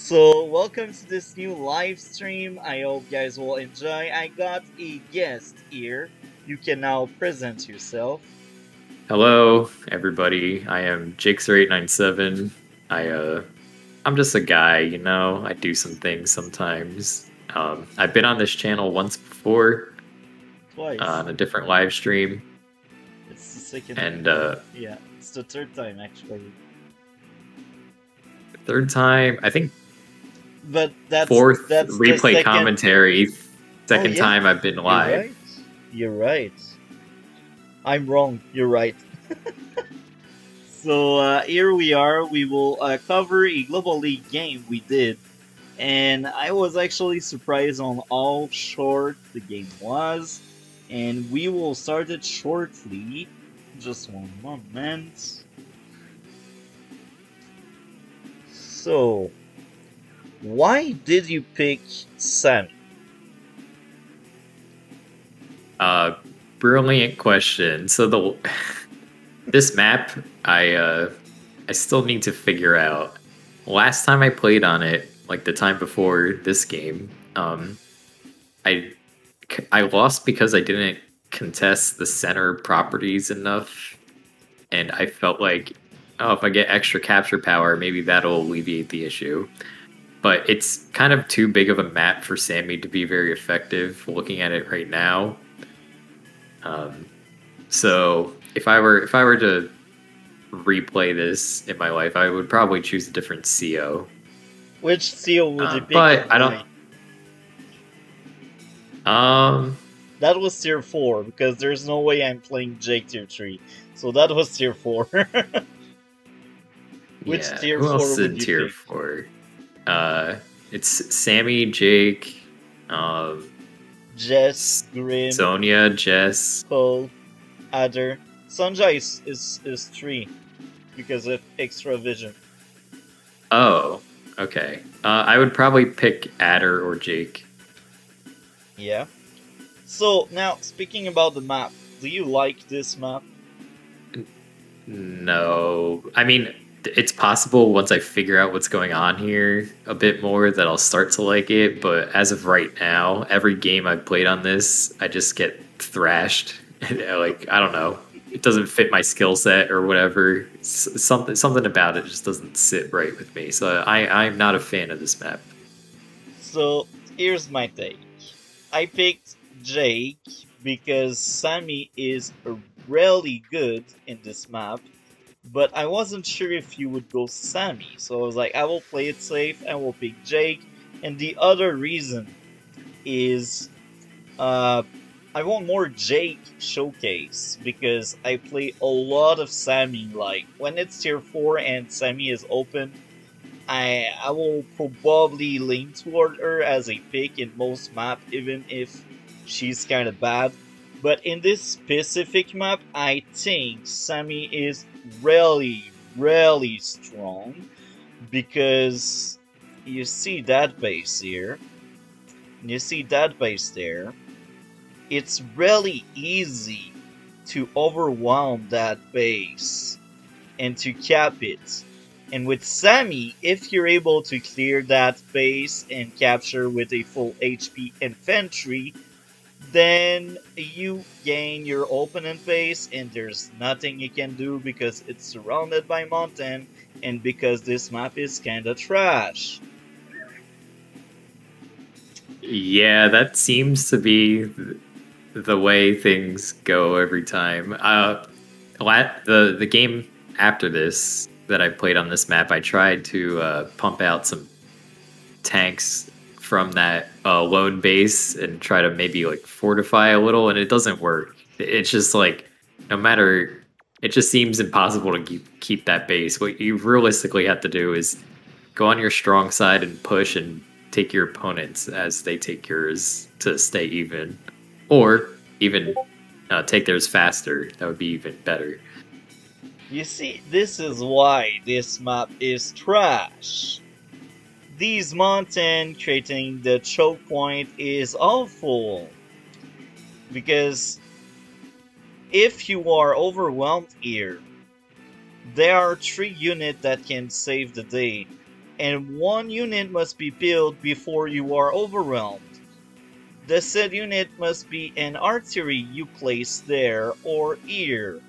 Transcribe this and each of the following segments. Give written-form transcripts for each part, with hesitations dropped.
So, welcome to this new live stream. I hope you guys will enjoy. I got a guest here. You can now present yourself. Hello, everybody. I am jakester897. I'm just a guy, I do some things sometimes. I've been on this channel once before Twice. on a different live stream, It's the second. and Yeah, it's the third time actually. third time, I think But that's fourth that's the replay second. commentary, Oh second yeah, time I've been you're live. right. You're right. I'm wrong. You're right. So here we are. We will cover a Global League game we did. And I was actually surprised on how short the game was. And we will start it shortly. Just one moment. So, why did you pick Sami? Brilliant question. So this map, I still need to figure out. Last time I played on it, like the time before this game, I lost because I didn't contest the center properties enough, and I felt like, oh, if I get extra capture power, maybe that'll alleviate the issue. But it's kind of too big of a map for Sammy to be very effective. Looking at it right now, so if I were to replay this in my life, I would probably choose a different CO. Which seal would you pick But and I why? don't. That was tier 4, because there's no way I'm playing Jake tier 3. So that was tier 4. Which Yeah. tier Who 4 else would in you tier pick? 4? It's Sammy, Jake, Jess, Grim, Sonia, Jess. Cole, Adder. Sanjay is 3 because of extra vision. Oh, okay. I would probably pick Adder or Jake. Yeah. So now speaking about the map, do you like this map? No, I mean it's possible once I figure out what's going on here a bit more that I'll start to like it. But as of right now, every game I've played on this, I just get thrashed. Like I don't know, it doesn't fit my skill set or whatever. Something about it just doesn't sit right with me. So I'm not a fan of this map. So here's my take. I picked Jake because Sami is really good in this map, but I wasn't sure if you would go Sami, so I was like, I will play it safe and will pick Jake. And the other reason is I want more Jake showcase because I play a lot of Sami. Like when it's tier 4 and Sami is open, I will probably lean toward her as a pick in most map, even if she's kind of bad. But in this specific map, I think Sami is really strong because you see that base here, you see that base there. It's really easy to overwhelm that base and to cap it. And with Sami, if you're able to clear that base and capture with a full HP infantry, then you gain your opponent base and there's nothing you can do because it's surrounded by mountain and because this map is kinda trash. Yeah, that seems to be the way things go every time. The game after this that I played on this map, I tried to pump out some tanks from that lone base and try to maybe like fortify a little, and it doesn't work. It's just like no matter. It just seems impossible to keep that base. What you realistically have to do is go on your strong side and push and take your opponents as they take yours to stay even, or even take theirs faster. That would be even better. You see, this is why this map is trash. These mountain creating the choke point is awful. Because if you are overwhelmed here, there are 3 units that can save the day. and one unit must be built before you are overwhelmed. The said unit must be an artillery you place there or here.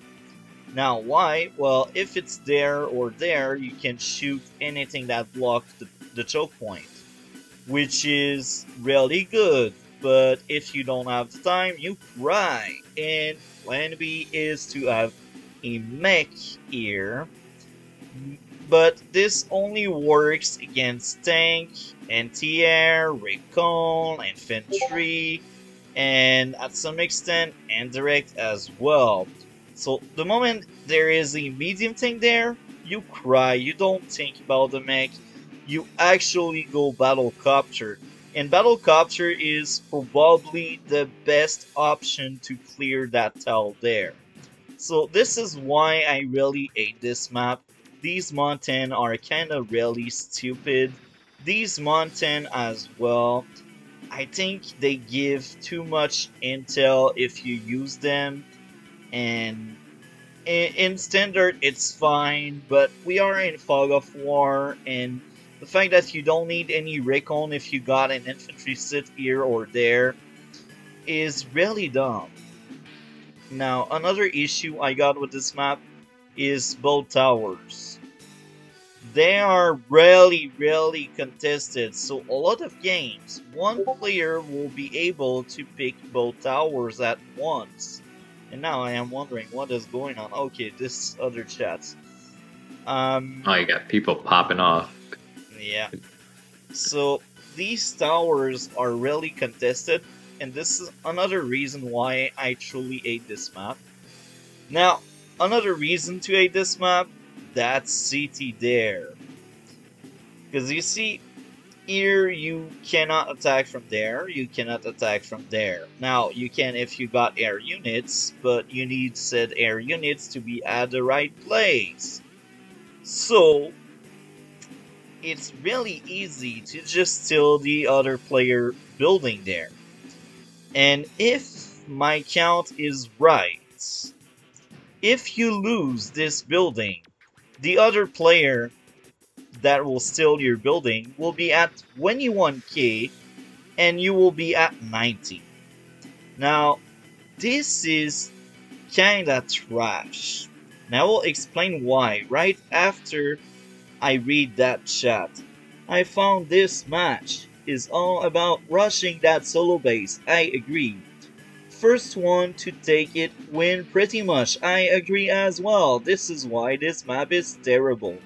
Now why? Well, if it's there or there, you can shoot anything that blocks the choke point, which is really good. But if you don't have the time, you cry. And plan B is to have a mech here. But this only works against tank, anti-air, recon, infantry, and at some extent indirect as well. So the moment there is a medium tank there, you cry, you don't think about the mech, you actually go battlecopter. And battlecopter is probably the best option to clear that tile there. So this is why I really hate this map. These mountains are kinda really stupid. These mountains as well, I think they give too much intel if you use them, and in standard it's fine, but we are in fog of war, and the fact that you don't need any recon if you got an infantry sit here or there is really dumb. Now another issue I got with this map is both towers. They are really contested, so a lot of games, one player will be able to pick both towers at once. And now I am wondering what is going on. Okay, this other chat. Oh, you got people popping off. Yeah. So these towers are really contested, and this is another reason why I truly hate this map. Now, another reason to hate this map, that city there. Because you see, here you cannot attack from there, you cannot attack from there. Now, you can if you got air units, but you need said air units to be at the right place. So, it's really easy to just steal the other player building there. And if my count is right, if you lose this building, the other player that will steal your building will be at 21k and you will be at 90. Now, this is kinda trash. Now I will explain why right after I read that chat. I found this match is all about rushing that solo base. I agree. First one to take it win pretty much. I agree as well. This is why this map is terrible.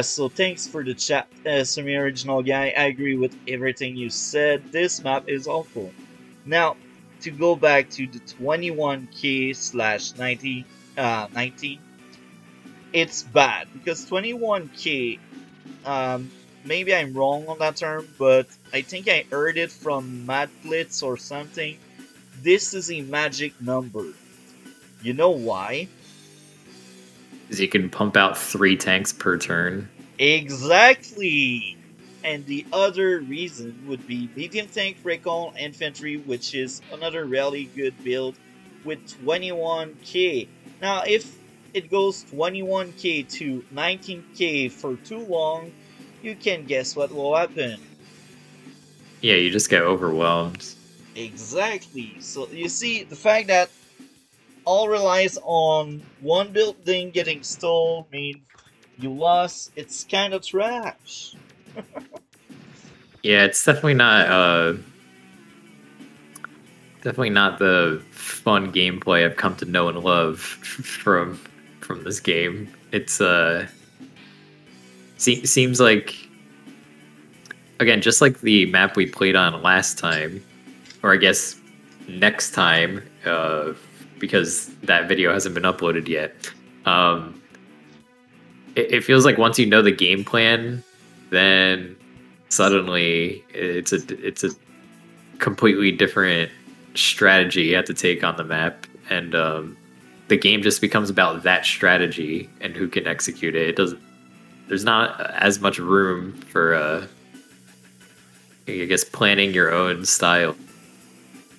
So thanks for the chat, Sami Original Guy. I agree with everything you said. This map is awful. Now, to go back to the 21k slash 90, 19, it's bad because 21k, maybe I'm wrong on that term, but I think I heard it from Mad Blitz or something. This is a magic number. You know why? Because you can pump out 3 tanks per turn. Exactly! And the other reason would be medium tank recon infantry, which is another really good build with 21k. Now, if it goes 21k to 19k for too long, you can guess what will happen. Yeah, you just get overwhelmed. Exactly. So you see, the fact that all relies on one building getting stolen means you lost. It's kind of trash. Yeah, it's definitely not the fun gameplay I've come to know and love from this game. It's seems like, again, just like the map we played on last time, or I guess next time, because that video hasn't been uploaded yet. It feels like once you know the game plan, then suddenly it's a completely different strategy you have to take on the map, and the game just becomes about that strategy and who can execute it. There's not as much room for I guess planning your own style.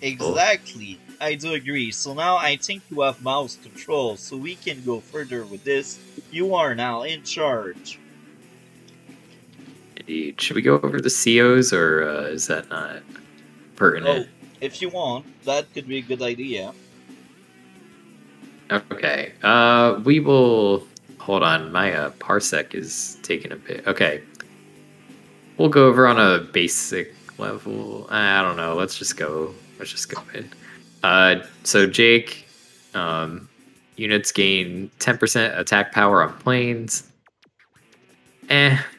Exactly. I do agree. So now I think you have mouse control, so we can go further with this. You are now in charge. Indeed. Should we go over the COs, or is that not pertinent? Oh, if you want, that could be a good idea. Okay. We will. Hold on. My parsec is taking a bit. Okay. We'll go over on a basic level. I don't know. Let's just go. Let's just go in. So Jake, units gain 10% attack power on planes.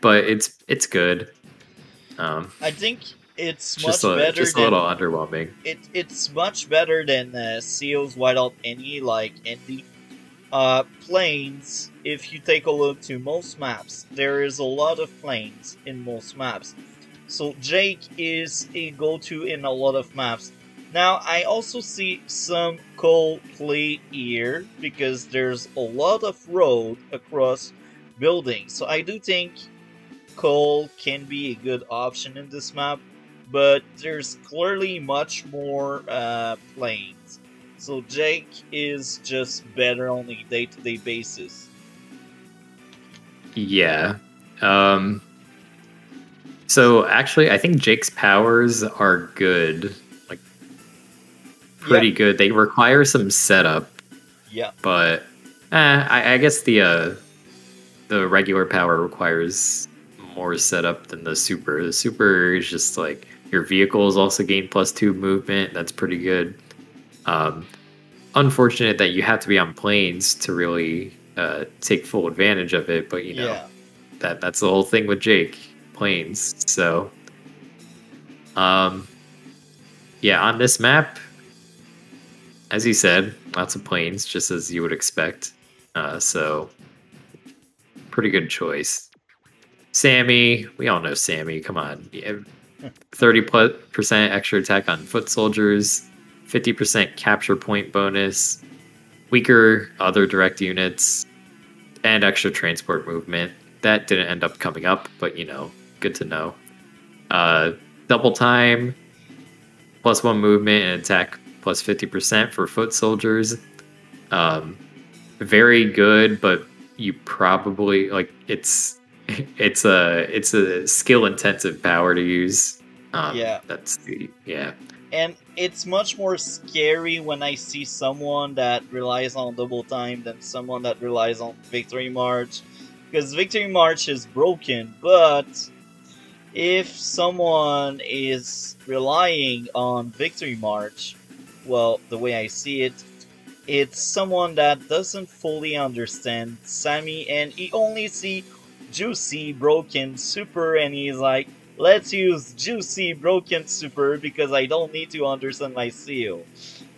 But it's good. I think it's Just much better just a little than underwhelming. it's much better than Seals without any like any planes. If you take a look to most maps, there is a lot of planes in most maps. So Jake is a go-to in a lot of maps. Now I also see some coal play here because there's a lot of road across buildings. So I do think coal can be a good option in this map, but there's clearly much more planes. So Jake is just better on a day-to-day basis. Yeah. So actually, I think Jake's powers are good, like pretty good. They require some setup. Yeah. But I guess the regular power requires more setup than the super. The super is just like your vehicles also gain +2 movement. That's pretty good. Unfortunate that you have to be on planes to really take full advantage of it, but you know that's the whole thing with Jake, planes. So yeah, on this map, as you said, lots of planes, just as you would expect. So pretty good choice. Sammy, we all know Sammy. Come on, 30% extra attack on foot soldiers, 50% capture point bonus, weaker other direct units, and extra transport movement. That didn't end up coming up, but you know, good to know. Double time, +1 movement and attack +50% for foot soldiers. Very good, but you probably like it's a skill intensive power to use. That's the And it's much more scary when I see someone that relies on double time than someone that relies on victory march. Because victory march is broken, but if someone is relying on victory march, well, the way I see it, it's someone that doesn't fully understand Sami and he only see juicy broken super and he's like, let's use juicy broken super because I don't need to understand my seal.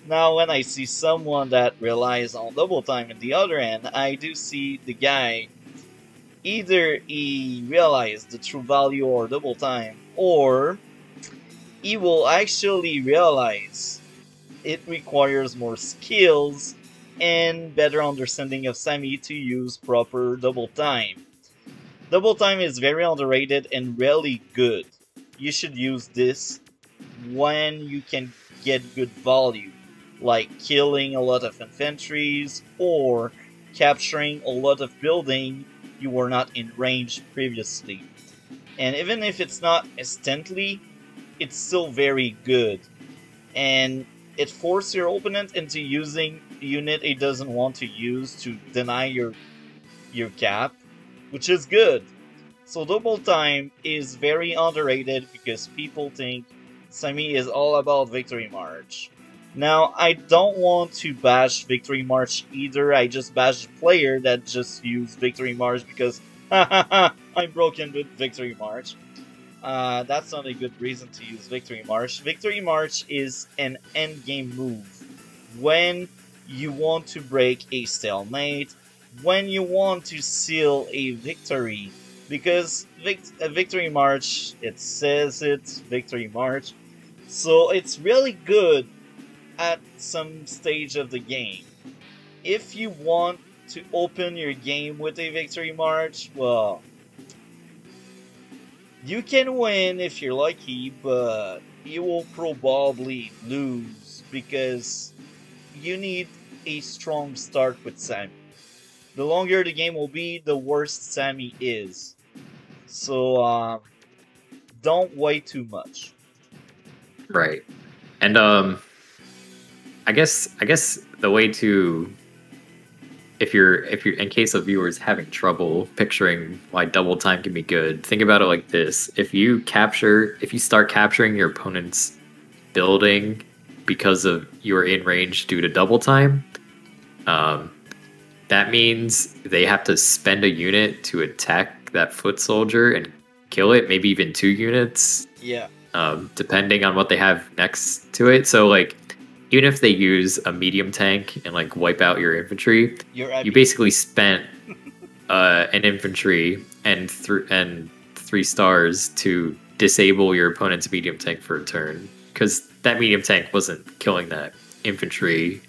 Now when I see someone that relies on double time in the other end, I do see the guy, either he realized the true value or double time, or he will actually realize it requires more skills and better understanding of Sami to use proper double time. Double time is very underrated and really good. You should use this when you can get good value, like killing a lot of infantries or capturing a lot of building you were not in range previously. And even if it's not instantly, it's still very good. And it forces your opponent into using the unit it doesn't want to use to deny your cap, which is good. So double time is very underrated because people think Sami is all about victory march. Now, I don't want to bash victory march either, I just bash the player that just used victory march because I'm broken with victory march. That's not a good reason to use victory march. Victory march is an endgame move when you want to break a stalemate, when you want to seal a victory, because a victory march, it says it's victory march, so it's really good at some stage of the game. If you want to open your game with a victory march, well, you can win if you're lucky, but you will probably lose because you need a strong start with Sami. The longer the game will be, the worse Sami is. So, don't weigh too much. Right. And I guess the way to, if you're in case of viewers having trouble picturing why double time can be good, think about it like this. If you start capturing your opponent's building because of you're in range due to double time, that means they have to spend a unit to attack that foot soldier and kill it, maybe even 2 units. Yeah. Depending on what they have next to it. So like, even if they use a medium tank and like wipe out your infantry, you basically spent an infantry and 3 stars to disable your opponent's medium tank for a turn, because that medium tank wasn't killing that infantry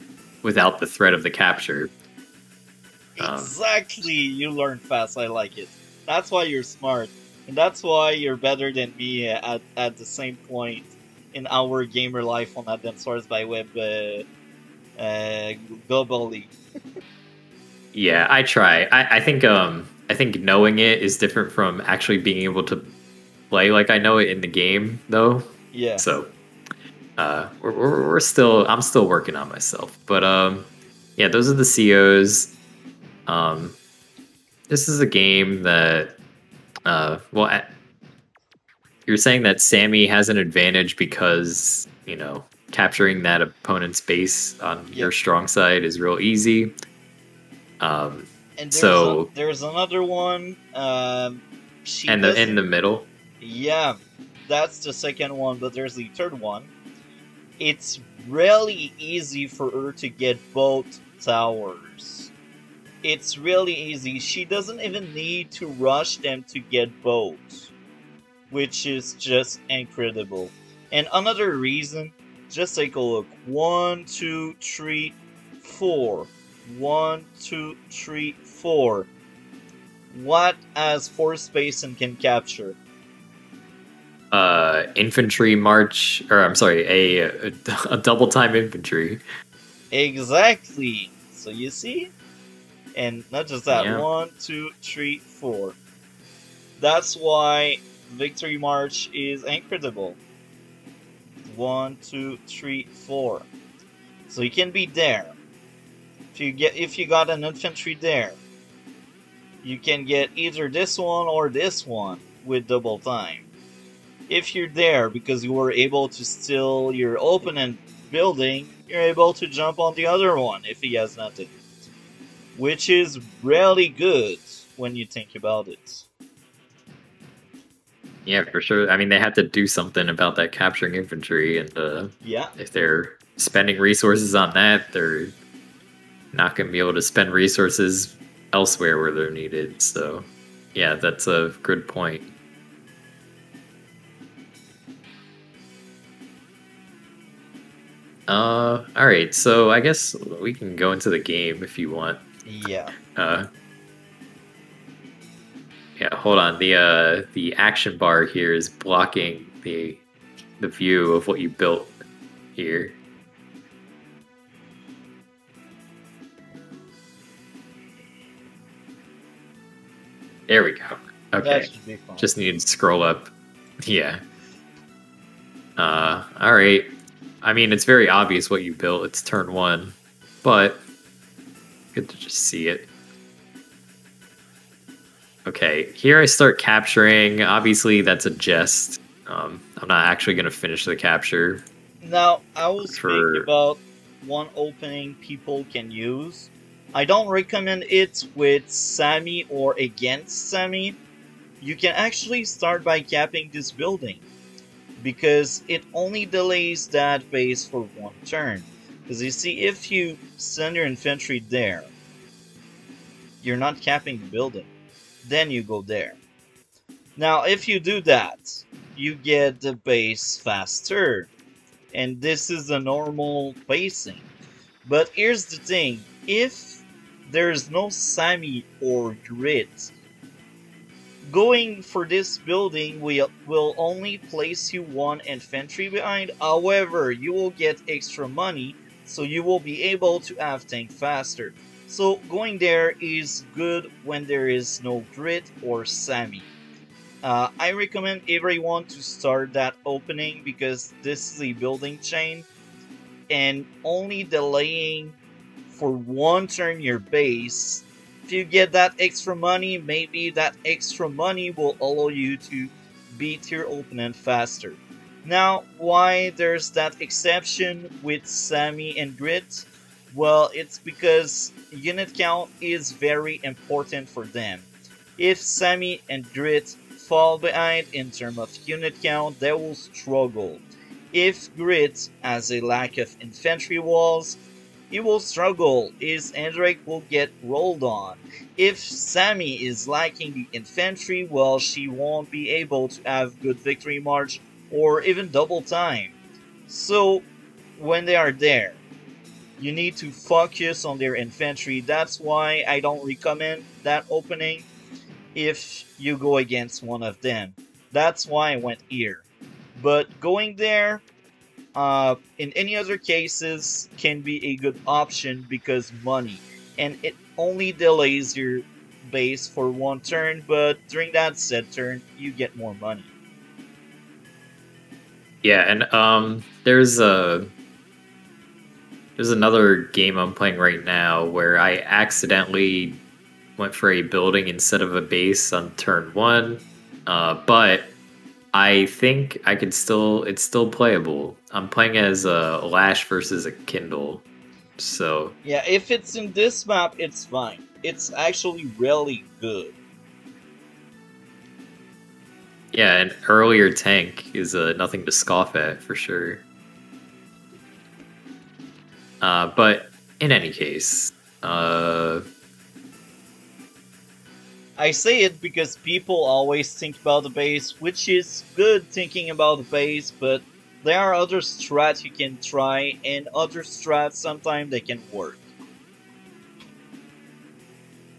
without the threat of the capture. Exactly, you learn fast. I like it. That's why you're smart, and that's why you're better than me at the same point in our gamer life on Advanced Wars by Web globally. Yeah, I try. I think knowing it is different from actually being able to play like I know it in the game, though. Yeah. So, I'm still working on myself, but yeah, those are the COs. This is a game that, well, you're saying that Sami has an advantage because, you know, capturing that opponent's base on your strong side is real easy. And there's another one. In the middle. Yeah, that's the second one, but there's the third one. It's really easy for her to get both towers. It's really easy. She doesn't even need to rush them to get both, which is just incredible. And another reason, just take a look. 1, 2, 3, 4. 1, 2, 3, 4. What has 4 space and can capture? Infantry march, or I'm sorry, a double time infantry. Exactly. So you see, and not just that. Yeah. 1, 2, 3, 4. That's why Victory March is incredible. 1, 2, 3, 4. So you can be there. If you got an infantry there, you can get either this one or this one with double time. If you're there because you were able to steal your opponent building, you're able to jump on the other one if he has nothing. Which is really good when you think about it. Yeah, for sure. I mean, they have to do something about that capturing infantry, and yeah, if they're spending resources on that, they're not going to be able to spend resources elsewhere where they're needed. So, yeah, that's a good point. Alright, so I guess we can go into the game if you want. Yeah. Yeah, hold on. The action bar here is blocking the view of what you built here. There we go. Okay. Just needed to scroll up. Yeah. Alright. I mean, it's very obvious what you built. It's turn 1, but good to just see it. Okay, here I start capturing. Obviously, that's a jest. I'm not actually going to finish the capture. Now, I will speak about one opening people can use. I don't recommend it with Sami or against Sami. You can actually start by capping this building, because it only delays that base for 1 turn. Because you see, if you send your infantry there, you're not capping the building. Then you go there. Now, if you do that, you get the base faster. And this is the normal pacing. But here's the thing. If there's no Sami or grit, going for this building will only place you 1 infantry behind. However, you will get extra money, so you will be able to have tank faster. So going there is good when there is no grit or Sami. I recommend everyone to start that opening because this is a building chain, and only delaying for one turn your base. If you get that extra money, maybe that extra money will allow you to beat your opponent faster. Now, why there's that exception with Sami and Grit? Well, it's because unit count is very important for them. If Sami and Grit fall behind in terms of unit count, they will struggle. If Grit has a lack of infantry walls, he will struggle, his Hendrik will get rolled on. If Sami is lacking the infantry, well, she won't be able to have good victory march or even double time. So, when they are there, you need to focus on their infantry. That's why I don't recommend that opening if you go against one of them. That's why I went here. But going there, in any other cases, can be a good option because money. And it only delays your base for one turn, but during that said turn, you get more money. Yeah, and there's another game I'm playing right now where I accidentally went for a building instead of a base on turn one, but I think I could still, it's still playable. I'm playing as a Lash versus a Kindle, so Yeah, if it's in this map, it's fine. It's actually really good. yeah, an earlier tank is nothing to scoff at for sure. But in any case, I say it because people always think about the base, which is good thinking about the base, but there are other strats you can try, and other strats sometimes they can work.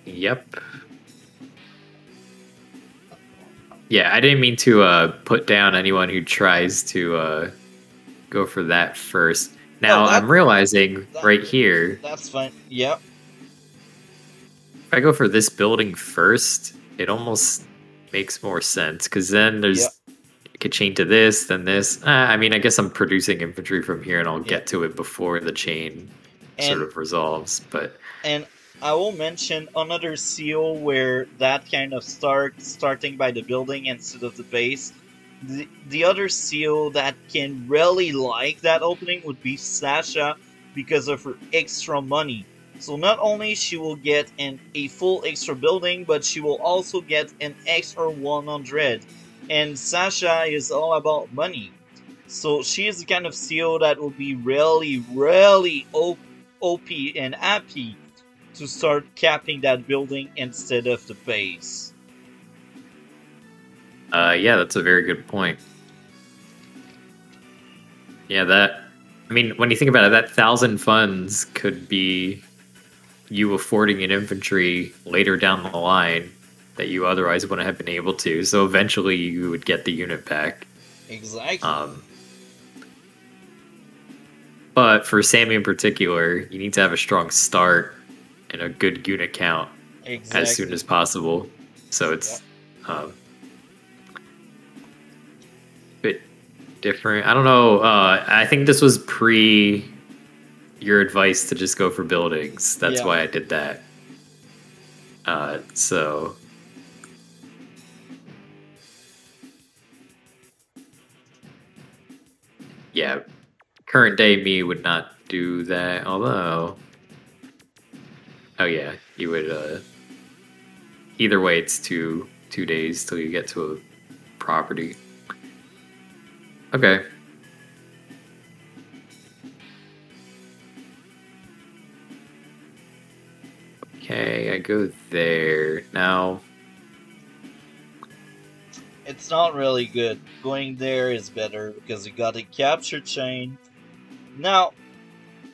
yep. Yeah, I didn't mean to put down anyone who tries to go for that first. Now I'm realizing right here, That's fine. Yep. if I go for this building first, it almost makes more sense because then there's Yep. it could chain to this, then this. I mean, I guess I'm producing infantry from here, and I'll Yep. get to it before the chain sort of resolves. But And I will mention another seal where that kind of starting by the building instead of the base. The other seal that can really like that opening would be Sasha because of her extra money. So not only she will get a full extra building, but she will also get an extra 100. And Sasha is all about money. So she is the kind of seal that will be really, really OP and happy to start capping that building instead of the base. yeah, that's a very good point. Yeah, that. I mean, when you think about it, that 1,000 funds could be you affording an infantry later down the line that you otherwise wouldn't have been able to. So eventually, you would get the unit back. Exactly. But for Sammy in particular, you need to have a strong start and a good unit count as soon as possible. So it's bit different. I don't know. I think this was pre your advice to just go for buildings. That's why I did that. So yeah, current day me would not do that. Although, oh yeah, you would. Either way, it's 2 days till you get to a property. Okay. Okay, I go there. Now, it's not really good. Going there is better because you got a capture chain. Now,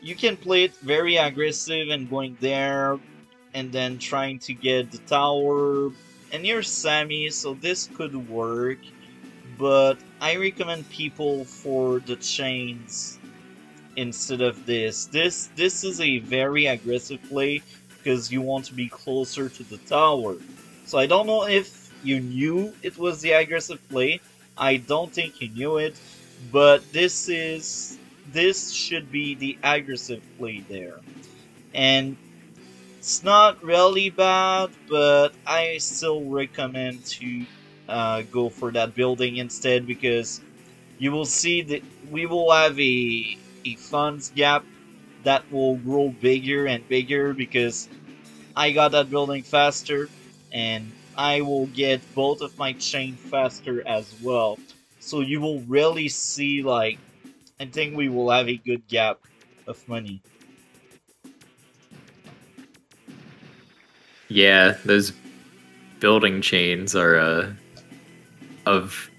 you can play it very aggressive and going there and then trying to get the tower. And you're Sami, so this could work. But I recommend people for the chains instead of this. This is a very aggressive play because you want to be closer to the tower. So I don't know if you knew it was the aggressive play. I don't think you knew it, but this should be the aggressive play there. And it's not really bad, but I still recommend to go for that building instead, because you will see that we will have a funds gap that will grow bigger and bigger, because I got that building faster, and I will get both of my chain faster as well. So you will really see, like, I think we will have a good gap of money. Yeah, those building chains are of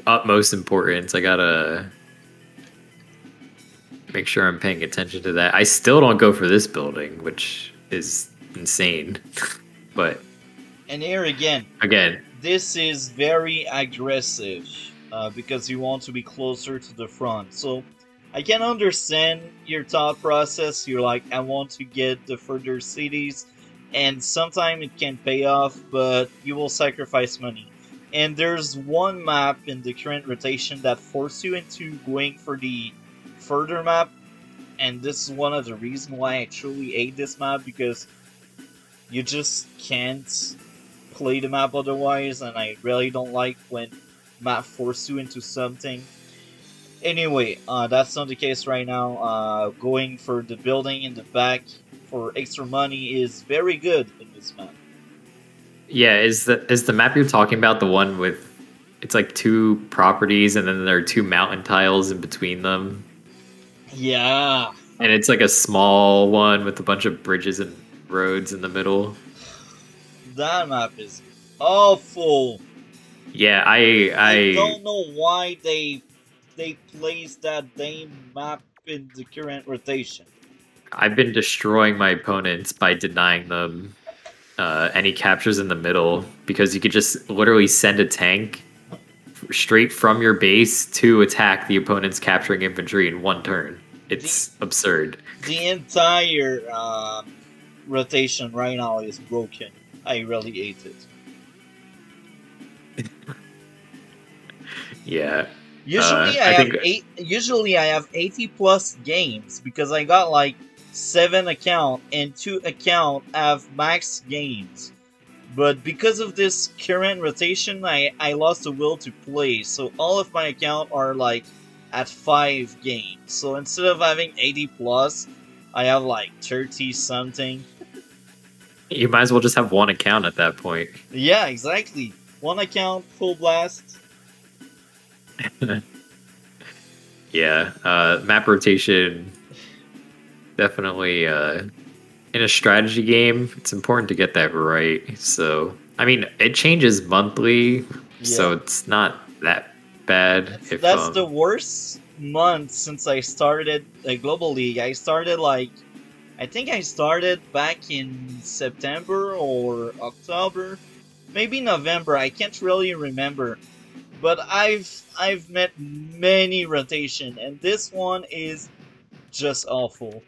utmost importance. I gotta make sure I'm paying attention to that. I still don't go for this building, which is insane. But And here again, this is very aggressive, because you want to be closer to the front. So I can understand your thought process. You're like, I want to get the further cities, and sometimes it can pay off, but you will sacrifice money. And there's one map in the current rotation that forces you into going for the further map, and this is one of the reasons why I truly hate this map, because you just can't play the map otherwise, and I really don't like when map force you into something. Anyway, that's not the case right now. Going for the building in the back for extra money is very good in this map. yeah, is the map you're talking about the one with it's like two properties and then there are two mountain tiles in between them? Yeah, And it's like a small one with a bunch of bridges and roads in the middle. that map is awful. Yeah, I don't know why they placed that damn map in the current rotation. I've been destroying my opponents by denying them any captures in the middle, because you could just literally send a tank straight from your base to attack the opponent's capturing infantry in one turn. It's absurd. The entire rotation right now is broken. I really hate it. Yeah. Usually I have 80 plus games, because I got like 7 account and 2 account have max games. But because of this current rotation, I lost the will to play. So all of my account are like at 5 games. So instead of having 80 plus, I have like 30 something. You might as well just have one account at that point. Yeah, exactly. One account, full blast. Yeah, map rotation, definitely in a strategy game, it's important to get that right. So, I mean, it changes monthly, so it's not that bad. That's the worst month since I started Global League. I started like, I think I started back in September or October, maybe November. I can't really remember. But I've met many rotation, and this one is just awful.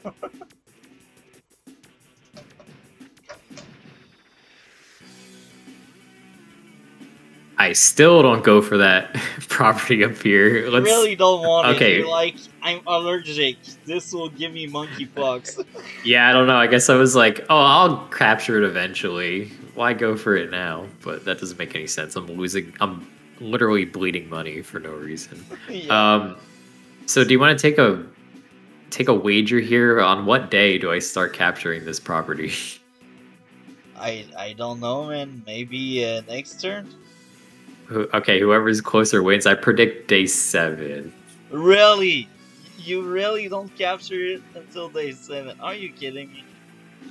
I still don't go for that property up here. I really don't want it. Okay. You're like, I'm allergic. This will give me monkeypox. Yeah, I don't know. I guess I was like, oh, I'll capture it eventually. Why go for it now? But that doesn't make any sense. I'm literally bleeding money for no reason. Yeah. So do you want to take a wager here on what day do I start capturing this property? I don't know, man. Maybe next turn? Okay, whoever's closer wins. I predict day 7. Really? You really don't capture it until day 7? Are you kidding me?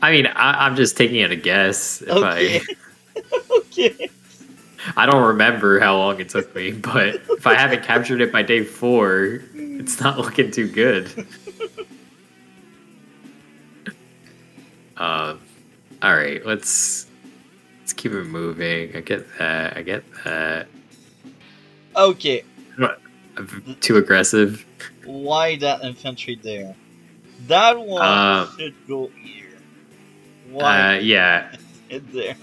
I mean, I'm just taking it a guess. Okay. Okay. I don't remember how long it took me, but if I haven't captured it by day 4, it's not looking too good. All right, let's keep it moving. I get that. Okay. Too aggressive. Why that infantry there? That one should go here. Why? Yeah. It there?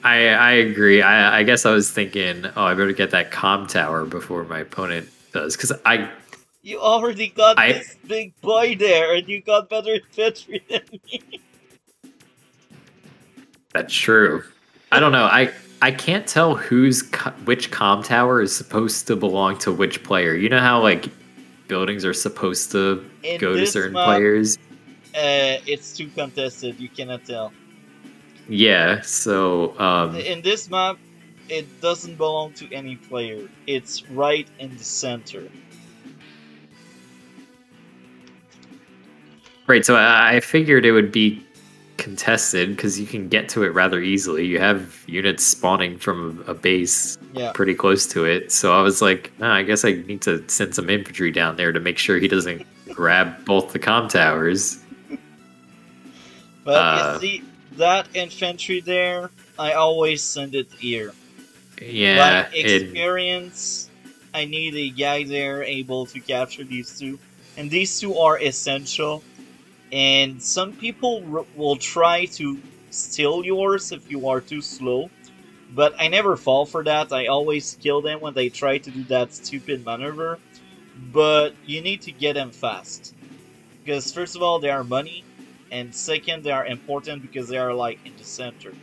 I agree. I guess I was thinking, oh, I better get that comm tower before my opponent does, because You already got I this big boy there, and you got better infantry than me. that's true. I don't know. I can't tell which comm tower is supposed to belong to which player. You know how like buildings are supposed to In go to this certain map, players? it's too contested. You cannot tell. Yeah. So In this map, it doesn't belong to any player. It's right in the center. right. So I figured it would be contested because you can get to it rather easily. You have units spawning from a base Yeah. pretty close to it. So I was like, oh, I guess I need to send some infantry down there to make sure he doesn't grab both the comm towers. But you see, that infantry there, I always send it here. By Yeah, experience, I need a guy there able to capture these two. And these two are essential. And some people will try to steal yours if you are too slow. But I never fall for that. I always kill them when they try to do that stupid maneuver. But you need to get them fast. Because first of all, they are money. And second, they are important because they are like in the center.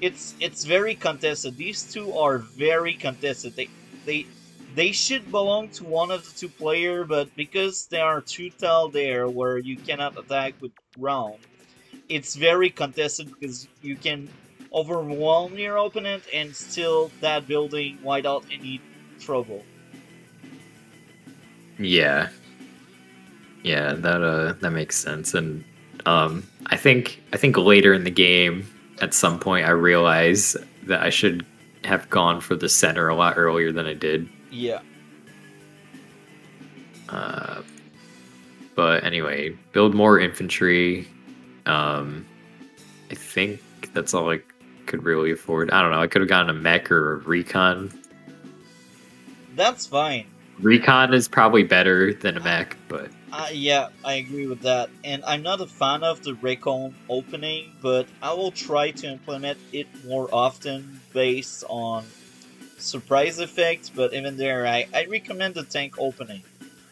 It's very contested. These two are very contested. They they should belong to one of the two players, but because there are two tile there where you cannot attack with round, it's very contested because you can overwhelm your opponent and still that building without any trouble. yeah, yeah. That makes sense. And I think later in the game, at some point, I realized that I should have gone for the center a lot earlier than I did. Yeah. But anyway, build more infantry. I think that's all I could really afford. I don't know. I could have gotten a mech or a recon. That's fine. Recon is probably better than a mech, but Yeah, I agree with that. And I'm not a fan of the recon opening, but I will try to implement it more often based on surprise effects. But even there, I recommend the tank opening.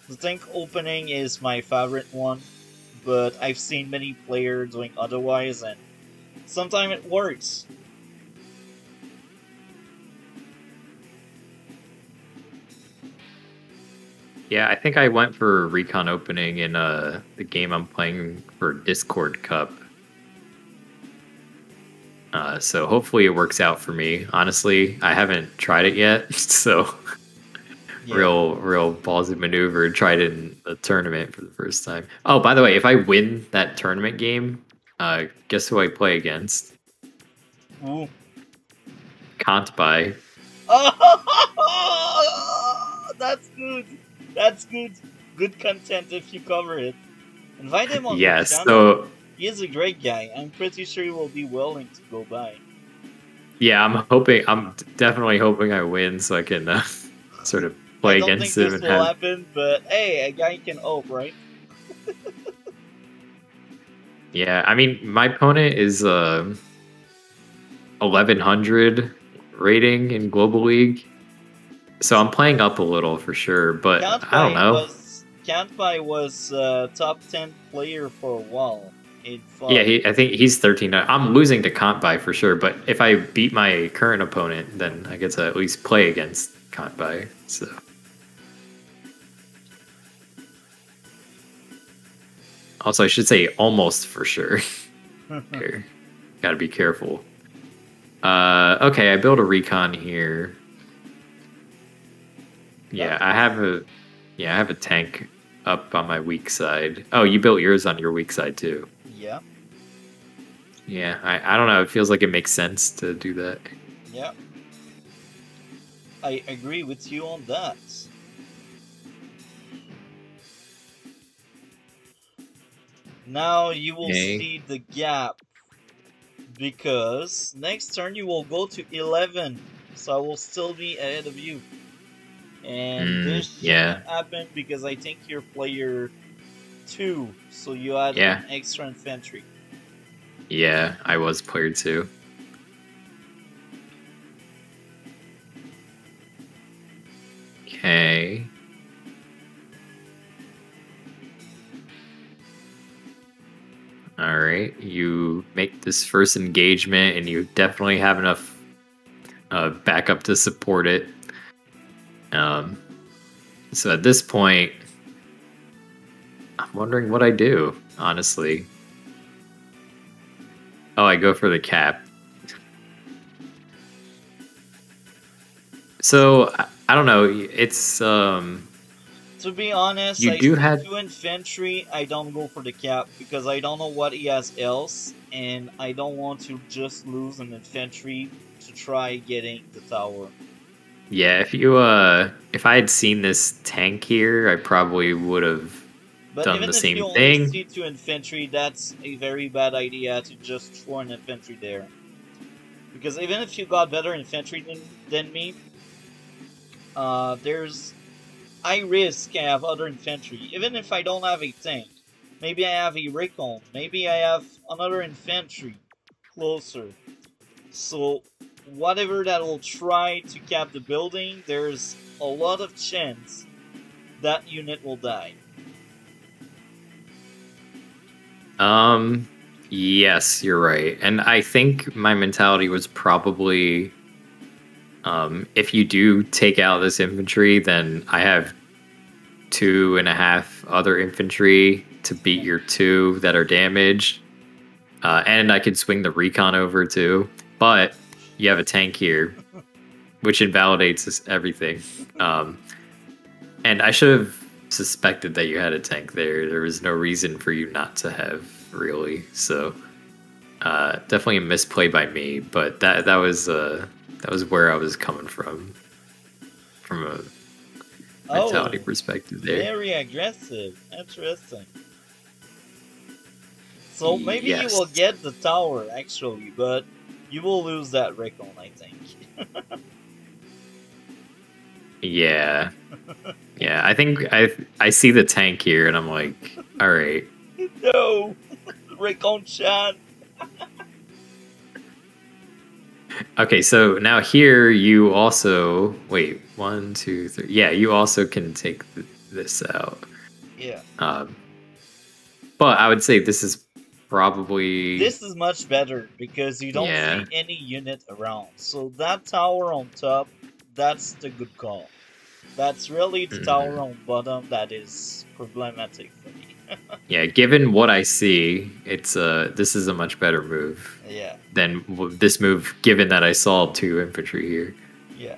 The tank opening is my favorite one, but I've seen many players doing otherwise, and sometimes it works. yeah, I think I went for recon opening in the game I'm playing for Discord Cup. So hopefully it works out for me. Honestly, I haven't tried it yet, so Yeah. real ballsy maneuver. Tried it in the tournament for the first time. Oh, by the way, if I win that tournament game, guess who I play against? Ooh. Can't buy. Oh, that's good. That's good. Good content if you cover it. Invite him on your Yeah, channel. so He is a great guy. I'm pretty sure he will be willing to go by. yeah, I'm definitely hoping I win so I can sort of I play don't think against him this and will have. happen, but hey, a guy can hope, right? Yeah, I mean, my opponent is 1100 rating in Global League, so I'm playing up a little for sure. But I don't know. Kanpai was top 10 player for a while in Yeah, FUT. I think he's 13. I'm losing to Kantbai for sure, but if I beat my current opponent, then I get to at least play against Kantbai. So. Also, I should say almost for sure. Here. Gotta be careful. Okay, I built a recon here. Yeah, I have a tank up on my weak side. Oh, you built yours on your weak side too. Yeah, Yeah, I don't know. It feels like it makes sense to do that. yeah. I agree with you on that. Now you will Okay. see the gap because next turn you will go to 11, so I will still be ahead of you. And this Yeah. shouldn't happen because I think you're player 2, so you had Yeah. an extra infantry. Yeah, I was player 2. Okay. All right. You make this first engagement, and you definitely have enough backup to support it. So at this point, I'm wondering what I do, honestly. Oh, I go for the cap. So I don't know. It's To be honest, you I do see have 2 infantry. I don't go for the cap because I don't know what he has else, and I don't want to just lose an infantry to try getting the tower. yeah. If I had seen this tank here, I probably would have But done the even if you same only thing. see 2 infantry, that's a very bad idea to just throw an infantry there. Because even if you got better infantry than me, there's I risk I have other infantry. Even if I don't have a tank, maybe I have a recon, maybe I have another infantry closer. So whatever that will try to cap the building, there's a lot of chance that unit will die. Yes, you're right. And I think my mentality was probably if you do take out this infantry, then I have 2.5 other infantry to beat your 2 that are damaged. And I could swing the recon over too. But you have a tank here, which invalidates everything. And I should have suspected that you had a tank there. There was no reason for you not to have, really. So definitely a misplay by me. But that was where I was coming from a mentality perspective there. Very aggressive. Interesting. So maybe you Yes. will get the tower actually, but you will lose that recon, I think. Yeah. Yeah, I think I see the tank here and I'm like, all right. No! Recon chan! Okay, so now here you also wait, 1, 2, 3. Yeah, you also can take this out. Yeah. But I would say this is probably This is much better because you don't yeah. see any unit around. So that tower on top, that's the good call. That's really the tower on bottom that is problematic for me. Yeah, given what I see, it's this is a much better move. Yeah. Than this move, given that I saw 2 infantry here. Yeah.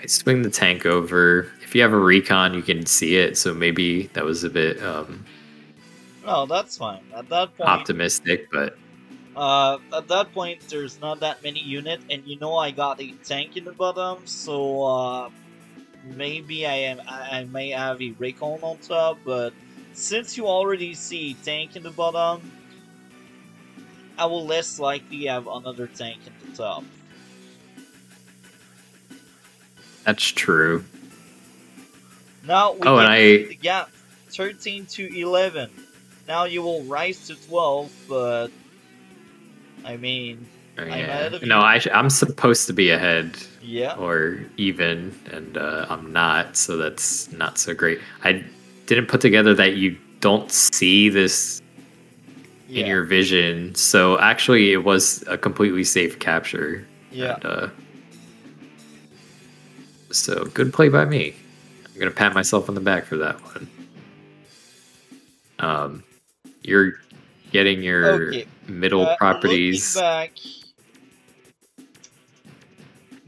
I swing the tank over. If you have a recon, you can see it. So maybe that was a bit No, that's fine. At that point, optimistic, but at that point, there's not that many units, and you know I got a tank in the bottom, so maybe I may have a recon on top, but since you already see tank in the bottom, I will less likely have another tank in the top. that's true. Now we Oh, and get the gap 13 to 11. Now you will rise to 12, but I mean, I'm ahead of you. No, I'm supposed to be ahead. Yeah. Or even, and I'm not, so that's not so great. I didn't put together that you don't see this in your vision, so actually it was a completely safe capture. Yeah. And, so good play by me. I'm gonna pat myself on the back for that one. You're getting your middle properties. Looking back,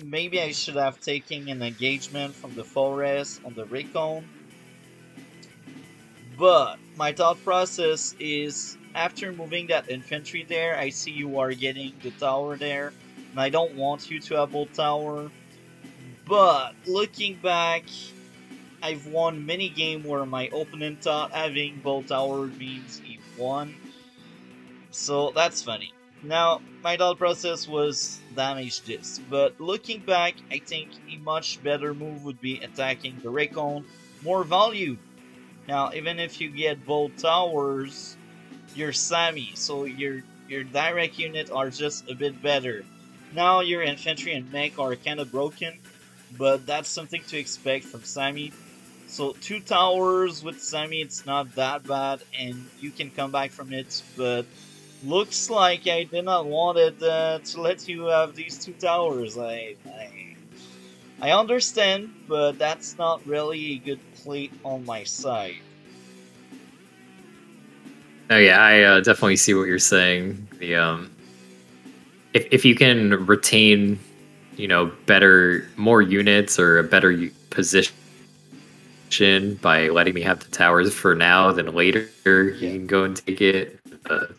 maybe I should have taken an engagement from the forest on the recon. But my thought process is, after moving that infantry there, I see you are getting the tower there, and I don't want you to have both tower. But looking back, I've won many games where my opponent thought having both tower means he won. So that's funny. Now, my thought process was damage this, but looking back, I think a much better move would be attacking the recon, more value. Now, even if you get both towers, you're sami, so your direct unit are just a bit better. Now your infantry and mech are kind of broken, but that's something to expect from Sami. So 2 towers with Sami, it's not that bad, and you can come back from it, but looks like I did not want it to let you have these 2 towers. I understand, but that's not really a good play on my side. Oh yeah, I definitely see what you're saying. The if you can retain, better, more units or a better position by letting me have the towers for now, then later you Yeah, can go and take it.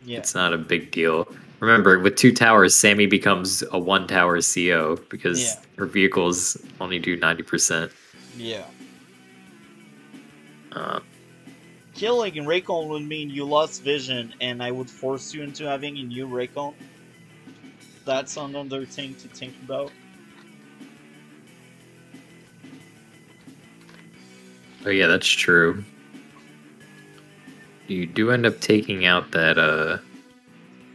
yeah, It's not a big deal. Remember, with 2 towers, Sammy becomes a 1 tower CO yeah, because her vehicles only do 90%. yeah. Uh, Killing Raycon would mean you lost vision, and I would force you into having a new Raycon. That's another thing to think about. oh yeah, that's true. You do end up taking out that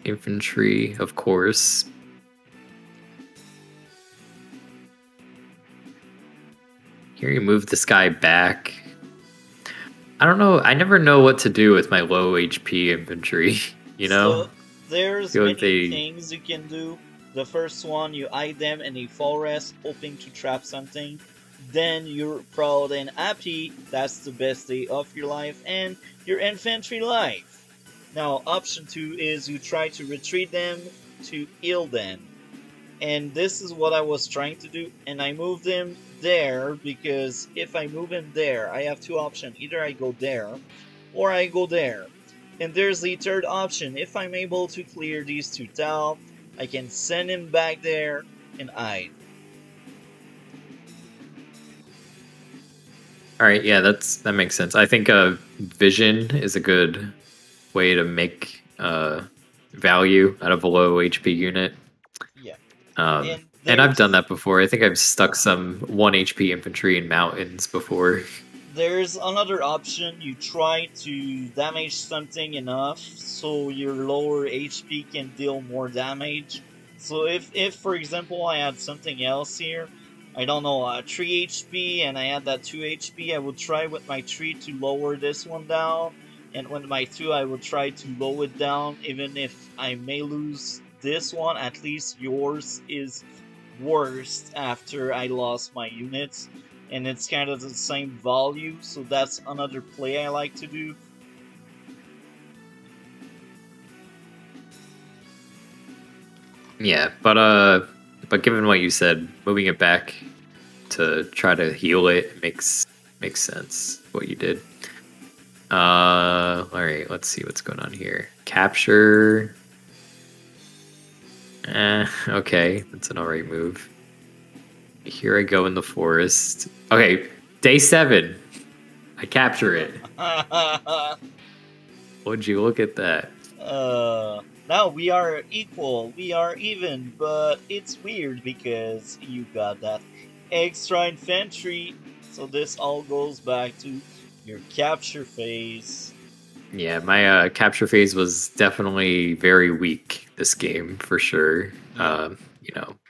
infantry, of course. Here you move this guy back. I don't know. I never know what to do with my low HP infantry. You know, So there's feel like many they. things you can do. The first one, you hide them in a forest, hoping to trap something. Then you're proud and happy. That's the best day of your life and your infantry life. Now, option 2 is you try to retreat them to heal them. And this is what I was trying to do, and I moved him there because if I move him there, I have 2 options. Either I go there or I go there. And there's the third option. If I'm able to clear these 2 tiles, I can send him back there and hide. All right, yeah, that makes sense. I think vision is a good way to make value out of a low HP unit. Yeah. And I've done that before. I think I've stuck some 1 HP infantry in mountains before. There's another option. You try to damage something enough so your lower HP can deal more damage. So if for example I had something else here, I don't know, 3 HP and I had that 2 HP, I would try with my 3 to lower this one down, and with my 2 I would try to lower it down. Even if I may lose this one, at least yours is worst after I lost my units, and it's kind of the same value, so that's another play I like to do. Yeah, but given what you said, moving it back to try to heal it makes sense. What you did. All right, let's see what's going on here. Capture. Okay, that's an alright move. Here I go in the forest. Okay, day 7. I capture it. Would you look at that? Now we are equal, we are even, but it's weird because you got that extra infantry, so this all goes back to your capture phase. Yeah, my capture phase was definitely very weak this game for sure. Yeah.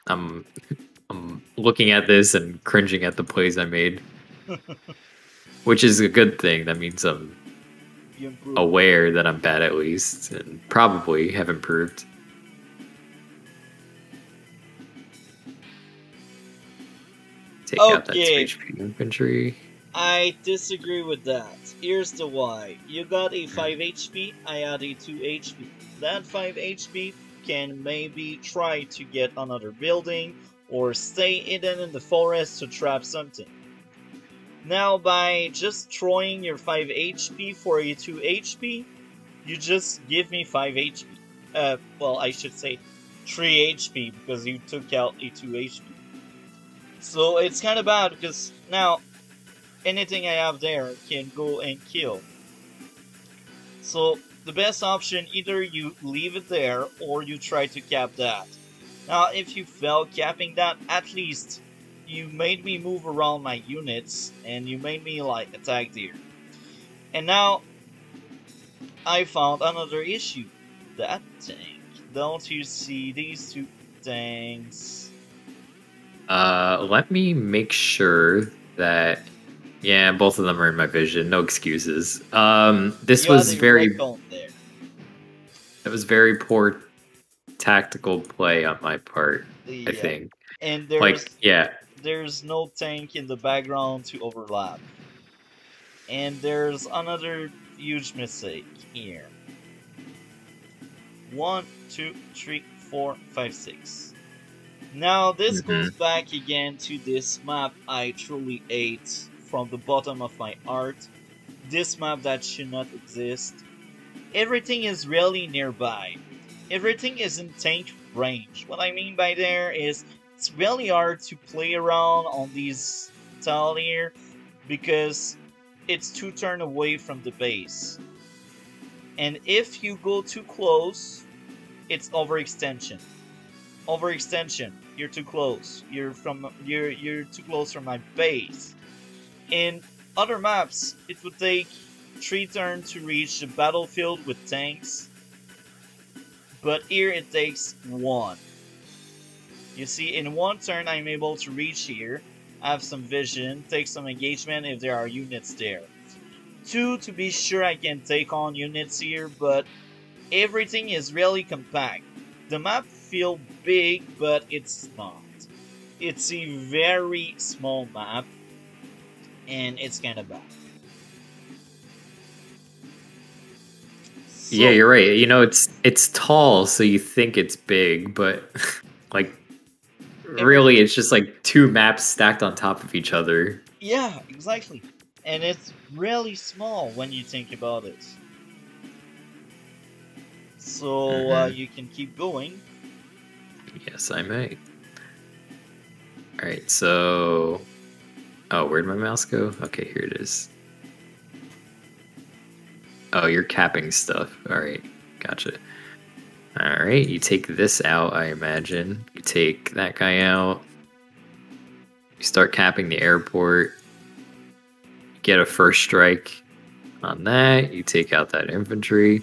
I'm looking at this and cringing at the plays I made, which is a good thing. That means I'm aware that I'm bad at least, and probably have improved. Take out that 2 HP infantry. I disagree with that. Here's the why. You got a 5 HP, I had a 2 HP. That 5 HP can maybe try to get another building or stay hidden in the forest to trap something. Now by just throwing your 5 HP for a 2 HP, you just give me 5 HP. Well, I should say 3 HP because you took out a 2 HP. So it's kind of bad because now anything I have there can go and kill. So the best option, either you leave it there or you try to cap that. Now if you fail capping that, at least you made me move around my units and you made me like attack deer. And now I found another issue. That tank. Don't you see these 2 tanks? Let me make sure that yeah, both of them are in my vision. No excuses. This You had was a very recon there. that was very poor tactical play on my part, I Yeah. think. And Like, yeah. there's no tank in the background to overlap. And there's another huge mistake here. 1, 2, 3, 4, 5, 6. Now this Mhm. goes back again to this map I truly hate from the bottom of my heart. This map that should not exist. Everything is really nearby. Everything is in tank range. What I mean by there is it's really hard to play around on these tile here because it's 2 turns away from the base. And if you go too close, it's overextension. Overextension. You're too close. You're too close from my base. In other maps, it would take 3 turns to reach the battlefield with tanks, but here it takes 1. You see, in 1 turn I'm able to reach here, have some vision, take some engagement if there are units there. 2, to be sure I can take on units here, but everything is really compact. The map feels big, but it's not. It's a very small map, and it's kind of bad. So, Yeah, you're right. You know, it's tall, so you think it's big, but like really it's just like 2 maps stacked on top of each other. yeah, exactly. And it's really small when you think about it. So Mhm. you can keep going. Yes, I may. All right, so oh, where'd my mouse go? Okay, here it is. Oh, you're capping stuff. All right, gotcha. All right, you take this out, I imagine. You take that guy out. You start capping the airport. Get a first strike on that. You take out that infantry.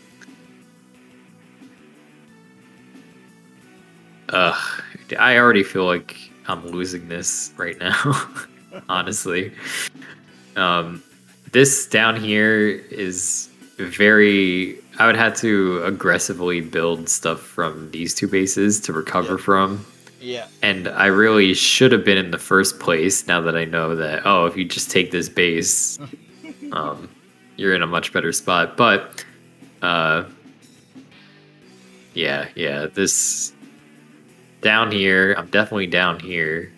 Ugh, I already feel like I'm losing this right now, honestly. Um, this down here is very. I would have to aggressively build stuff from these 2 bases to recover Yeah, from. yeah. And I really should have been in the first place now that I know that, oh, if you just take this base, um, you're in a much better spot. But, yeah, this down here, I'm definitely down here.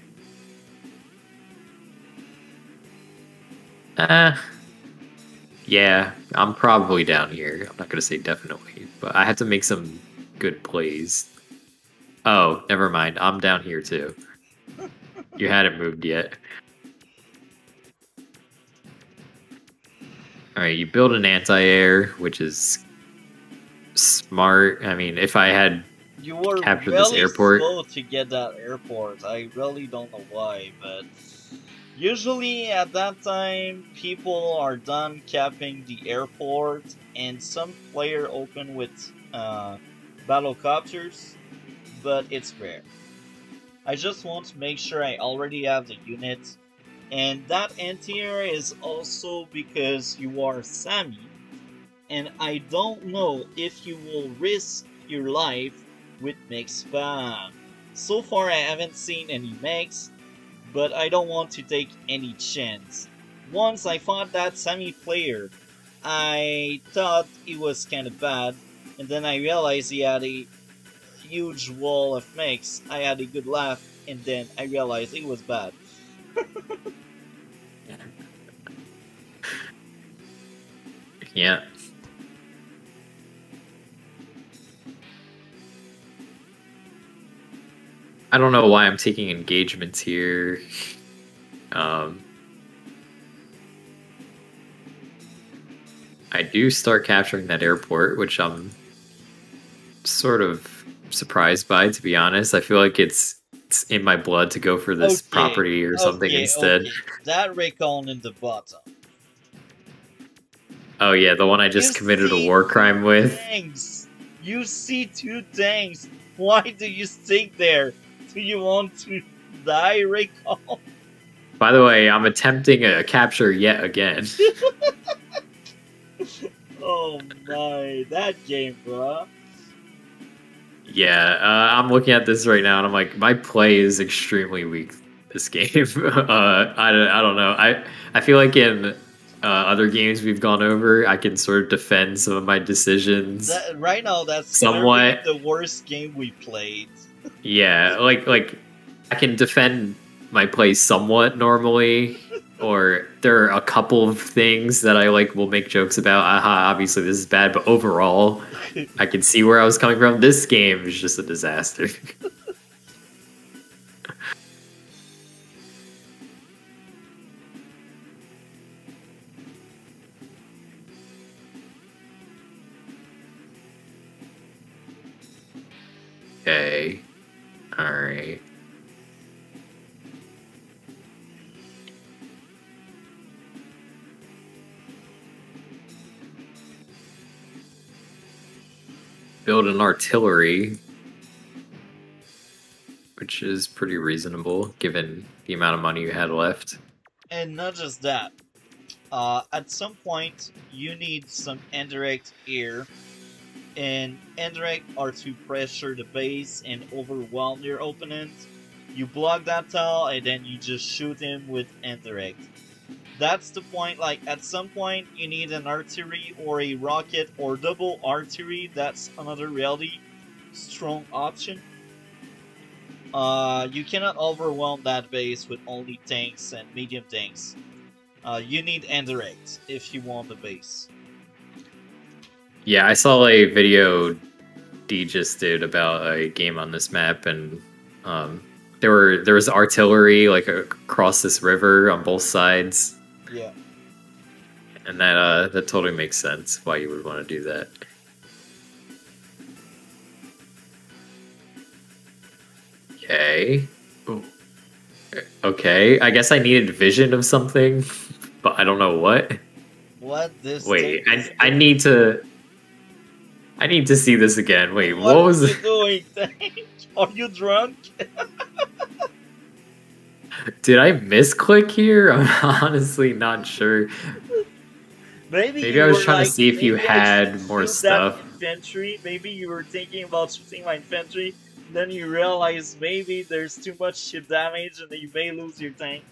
Yeah, I'm probably down here. I'm not going to say definitely, but I have to make some good plays. Oh, never mind. I'm down here too. You hadn't moved yet. All right, you build an anti-air, which is smart. I mean, if I had You were captured this really airport, slow to get that airport. I really don't know why, but usually at that time, people are done capping the airport, and some player open with battlecopters, but it's rare. I just want to make sure I already have the unit, and that anti-air is also because you are Sami, and I don't know if you will risk your life with mech spam. So far I haven't seen any mechs, but I don't want to take any chance. Once I fought that Sami player, I thought it was kinda bad, and then I realized he had a huge wall of mechs. I had a good laugh, and then I realized it was bad. yeah. I don't know why I'm taking engagements here. Um, I do start capturing that airport, which I'm sort of surprised by, to be honest. I feel like it's in my blood to go for this Okay, property or something okay, instead. okay. That recon in the bottom. Oh yeah, the one I You just committed a see war 2 crime with. tanks! You see 2 tanks! Why do you stick there? Do you want to die, recall. By the way, I'm attempting a capture yet again. Oh my, that game, bro. Yeah, I'm looking at this right now, and I'm like, my play is extremely weak this game. I don't know. I feel like in other games we've gone over, I can sort of defend some of my decisions That right now, that's literally somewhat. the worst game we played. Yeah, like I can defend my play somewhat normally, or there are a couple of things that I like will make jokes about. Aha, obviously this is bad, but overall, I can see where I was coming from. This game is just a disaster. Okay, all right. Build an artillery, which is pretty reasonable given the amount of money you had left. And not just that. At some point, you need some indirect air, and indirect are to pressure the base and overwhelm your opponent. You block that tile, and then you just shoot him with indirect. That's the point. Like, at some point, you need an artillery or a rocket or double artillery. That's another really strong option. You cannot overwhelm that base with only tanks and medium tanks. You need indirect if you want the base. Yeah, I saw a video D just did about a game on this map, and there was artillery like across this river on both sides. Yeah. And that totally makes sense why you would want to do that. Okay. Ooh. Okay, I guess I needed vision of something, but I don't know what. What this? Wait, I need to see this again. Wait, what was you doing? Are you drunk? Did I misclick here? I'm honestly not sure. Maybe I was trying to see if you had more stuff. Infantry. Maybe you were thinking about shooting my infantry. Then you realize maybe there's too much ship damage and you may lose your tank.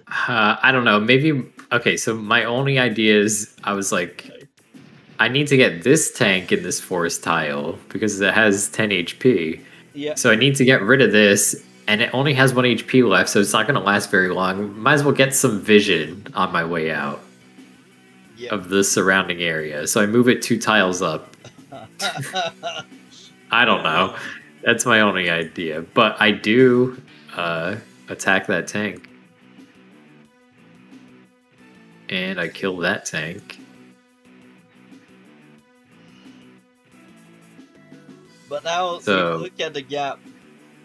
I don't know. Maybe. Okay, so my only idea is I was like, I need to get this tank in this forest tile because it has 10 HP. Yeah. So I need to get rid of this, and it only has 1 HP left, so it's not going to last very long. Might as well get some vision on my way out of the surrounding area. So I move it 2 tiles up. I don't know. That's my only idea. But I do attack that tank. And I kill that tank. But now, so look at the gap.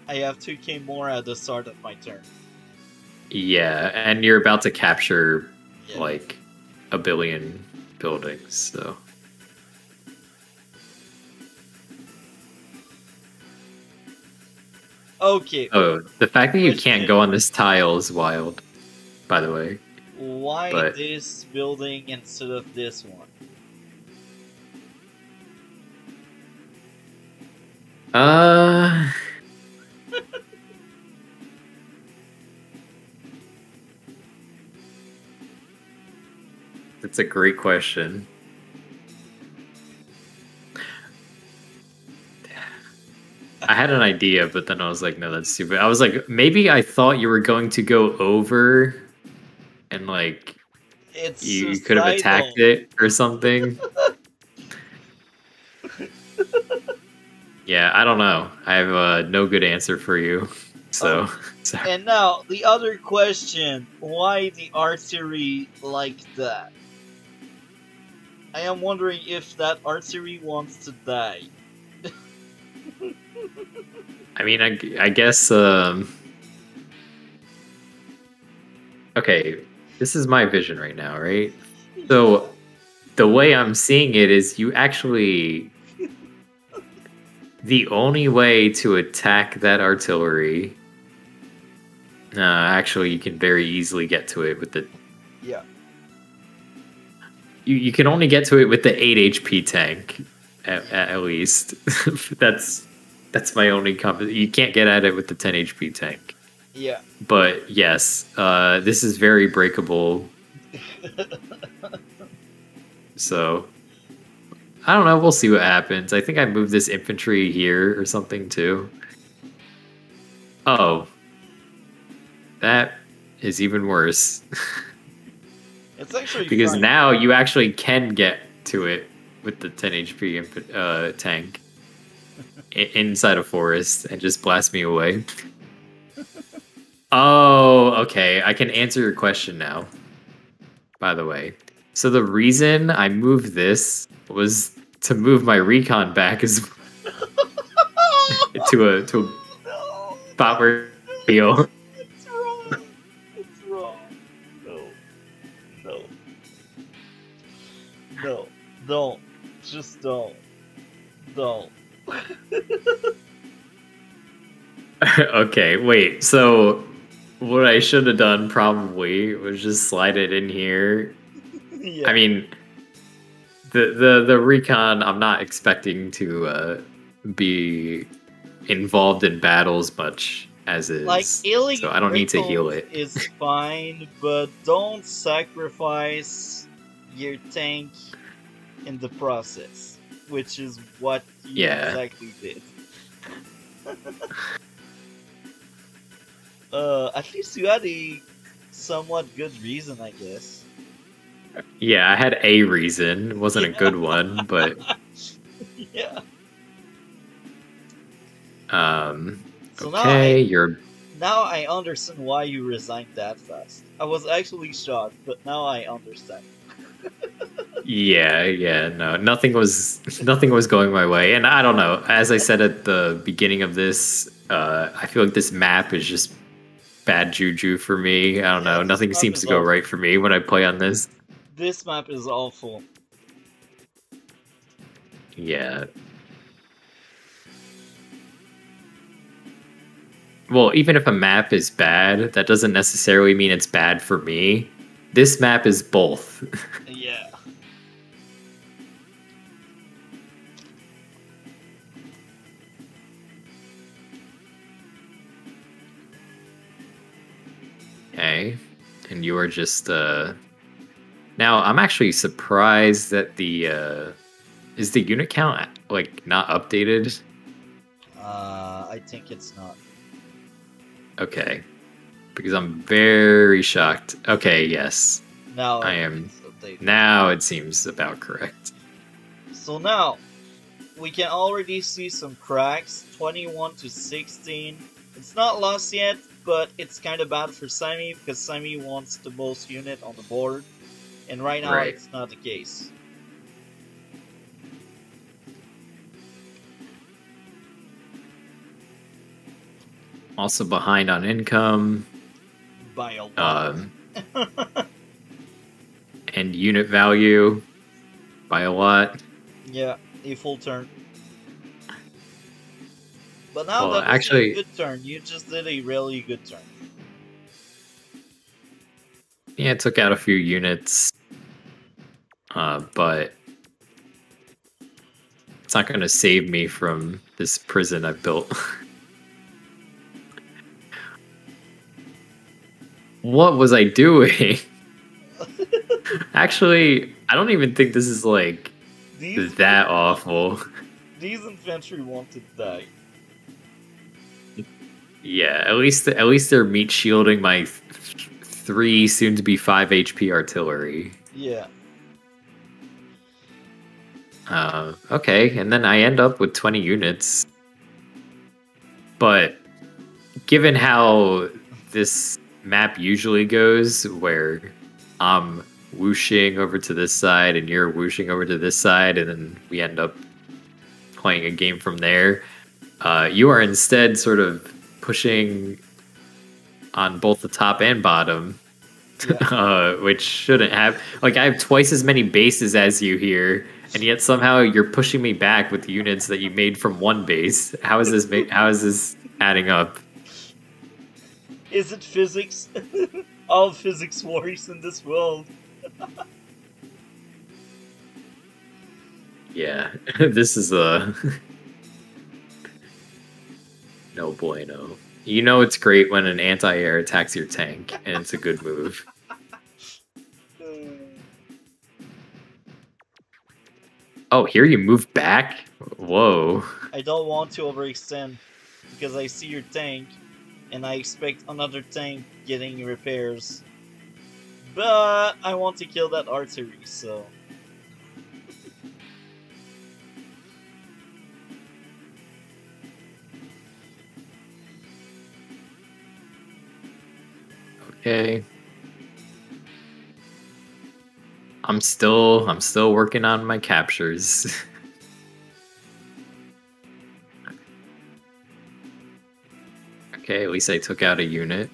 I have 2k more at the start of my turn. Yeah, and you're about to capture like 1 billion buildings, so. Okay. Oh, the fact that you can't go on this tile is wild, by the way. Why this building instead of this one? That's a great question. I had an idea, but then I was like, no, that's stupid. I was like, maybe I thought you were going to go over and like you could have attacked it or something. Yeah, I don't know. I have no good answer for you. So, sorry. And now the other question: why the artillery like that? I am wondering if that artillery wants to die. I mean, I guess. Okay, this is my vision right now, right? So, the way I'm seeing it is you actually. The only way to attack that artillery Actually, you can very easily get to it with the. Yeah. You can only get to it with the 8 HP tank, at least. that's my only You can't get at it with the 10 HP tank. Yeah. But yes, this is very breakable. So I don't know. We'll see what happens. I think I moved this infantry here or something too. Oh, that is even worse. It's actually because fine. now you actually can get to it with the 10 HP tank inside a forest and just blast me away. Oh, okay. I can answer your question now. By the way, so the reason I moved this was to move my recon back as to a spot where feel. It's wrong. It's wrong. No. No. No. Don't. Just don't. Don't. Okay, wait. So what I should have done probably was just slide it in here. Yeah. I mean, the recon, I'm not expecting to be involved in battles much as is. Like, so I don't need to heal it. Is fine, but don't sacrifice your tank in the process, which is what you exactly did. At least you had a somewhat good reason, I guess. Yeah, I had a reason. It wasn't a good one, but yeah. So okay, now I understand why you resigned that fast. I was actually shocked, but now I understand. yeah, no, nothing was going my way, and I don't know. As I said at the beginning of this, I feel like this map is just bad juju for me. I don't know. Nothing seems to go right for me when I play on this. This map is awful. Yeah. Well, even if a map is bad, that doesn't necessarily mean it's bad for me. This map is both. Yeah. Okay. And you are just now I'm actually surprised that the is the unit count like not updated? I think it's not. Okay. Because I'm very shocked. Okay, yes. Now I am. Now it seems about correct. So now we can already see some cracks. 21 to 16. It's not lost yet, but it's kind of bad for Sami because Sami wants the most unit on the board, and right now it's not the case. Also behind on income. By a lot. And unit value by a lot. Yeah, a full turn. But now that was a good turn. You just did a really good turn. Yeah, it took out a few units. But it's not going to save me from this prison I've built. What was I doing? Actually, I don't even think this is like that awful. These infantry want to die. Yeah, at least they're meat shielding my 3 soon to be 5 HP artillery. Yeah. Okay, and then I end up with 20 units. But given how this map usually goes, where I'm whooshing over to this side and you're whooshing over to this side, and then we end up playing a game from there, you are instead sort of pushing on both the top and bottom, which shouldn't have. Like, I have twice as many bases as you here, and yet somehow you're pushing me back with units that you made from one base. How is this adding up? Is it physics? All physics works in this world. Yeah, this is a no bueno. You know it's great when an anti-air attacks your tank, and it's a good move. Oh, here you move back? Whoa. I don't want to overextend because I see your tank and I expect another tank getting repairs. But I want to kill that artillery, so... Okay. I'm still working on my captures. Okay, at least I took out a unit.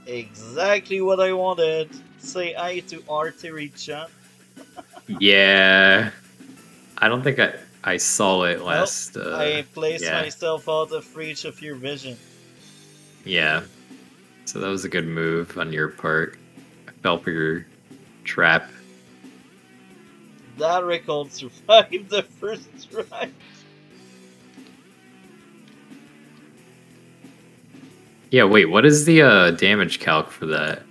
Exactly what I wanted. Say hi to artillery chat. Yeah. I don't think I saw it last. Nope. I placed yeah. myself out of reach of your vision. Yeah. So that was a good move on your part. I fell for your trap. That record survived the first strike. Yeah, wait, what is the damage calc for that?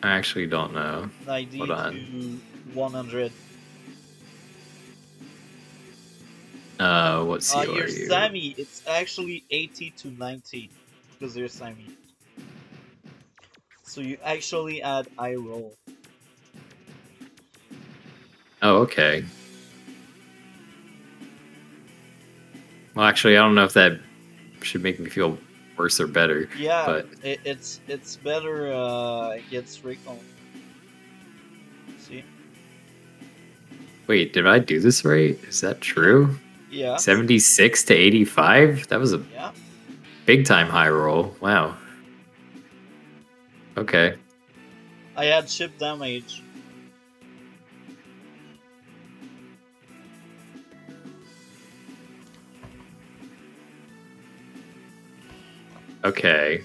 I actually don't know. 90 Hold on. to 100. What CO your are you? sami, it's actually 80 to 90 because you're sami. So you actually add eye roll. Oh, okay. Well, actually, I don't know if that should make me feel worse or better. Yeah, but it's better against recon. See? Wait, did I do this right? Is that true? Yeah. 76 to 85? That was a big time high roll. Wow. Okay. I had ship damage. Okay.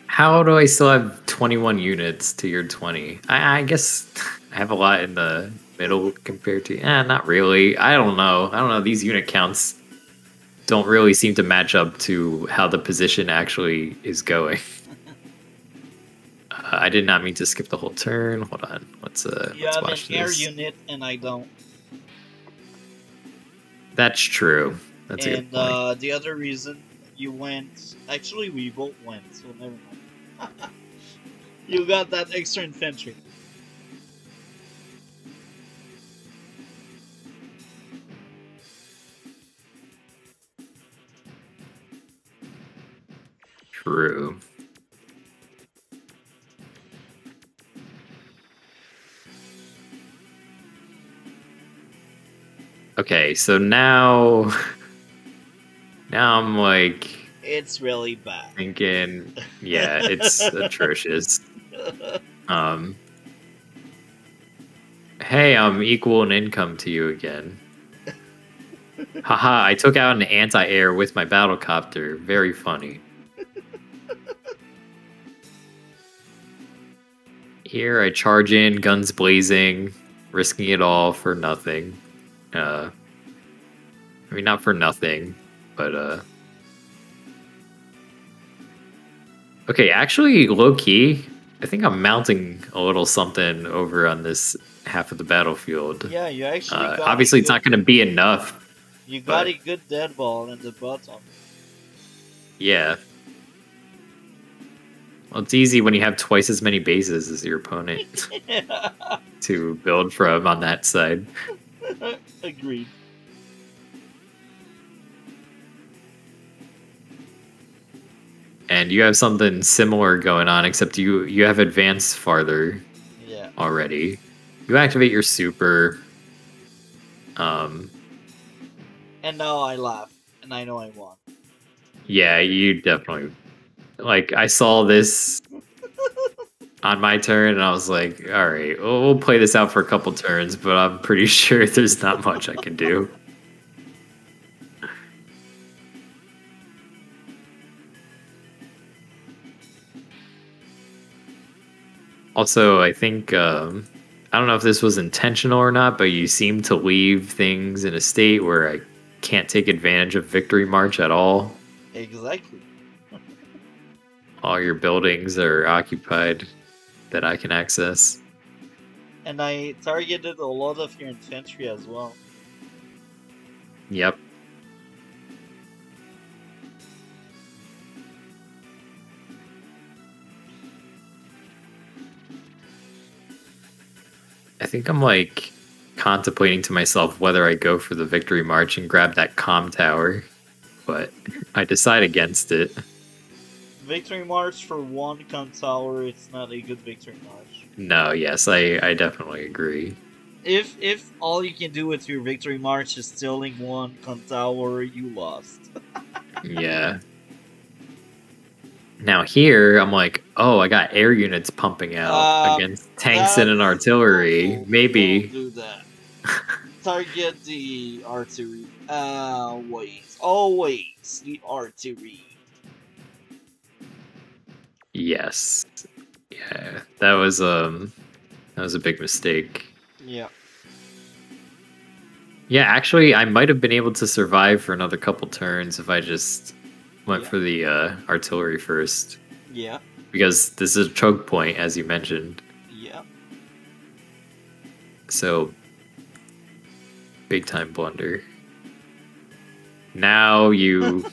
How do I still have 21 units to your 20? I guess I have a lot in the middle compared to... not really. I don't know. These unit counts don't really seem to match up to how the position actually is going. I did not mean to skip the whole turn. Hold on. Let's watch an air this. unit and I don't. That's true. That's a good point. And the other reason you went... Actually, we both went, so never mind. You got that extra infantry. True. Okay, so now I'm like... It's really bad. Thinking, yeah, it's atrocious. Hey, I'm equal in income to you again. Haha, I took out an anti-air with my battlecopter. Very funny. Here I charge in, guns blazing, risking it all for nothing. I mean, not for nothing, but okay, actually, low-key, I think I'm mounting a little something over on this half of the battlefield. Yeah, you actually got obviously, it's not going to be enough. You got a good dead ball in the bottom. Yeah. Well, it's easy when you have twice as many bases as your opponent to build from on that side. Agreed. And you have something similar going on, except you have advanced farther already. You activate your super. And now I laugh, and I know I won. Yeah, you definitely... Like, I saw this on my turn, and I was like, all right, we'll play this out for a couple turns, but I'm pretty sure there's not much I can do. Also, I think I don't know if this was intentional or not, but you seem to leave things in a state where I can't take advantage of Victory March at all. Exactly. All your buildings are occupied that I can access. And I targeted a lot of your infantry as well. Yep. I think I'm like contemplating to myself whether I go for the Victory March and grab that comm tower, but I decide against it. Victory March for one comm tower, it's not a good Victory March. No, yes, I definitely agree. If all you can do with your Victory March is stealing one comm tower, you lost. Yeah. Now here, I'm like, oh, I got air units pumping out against tanks and an artillery. Maybe. Don't do that. Target the artillery. Always the artillery. Yes. Yeah, that was a big mistake. Yeah. Yeah, actually, I might have been able to survive for another couple turns if I just went for the artillery first. Yeah. Because this is a choke point, as you mentioned. Yeah. So, big time blunder. Now you,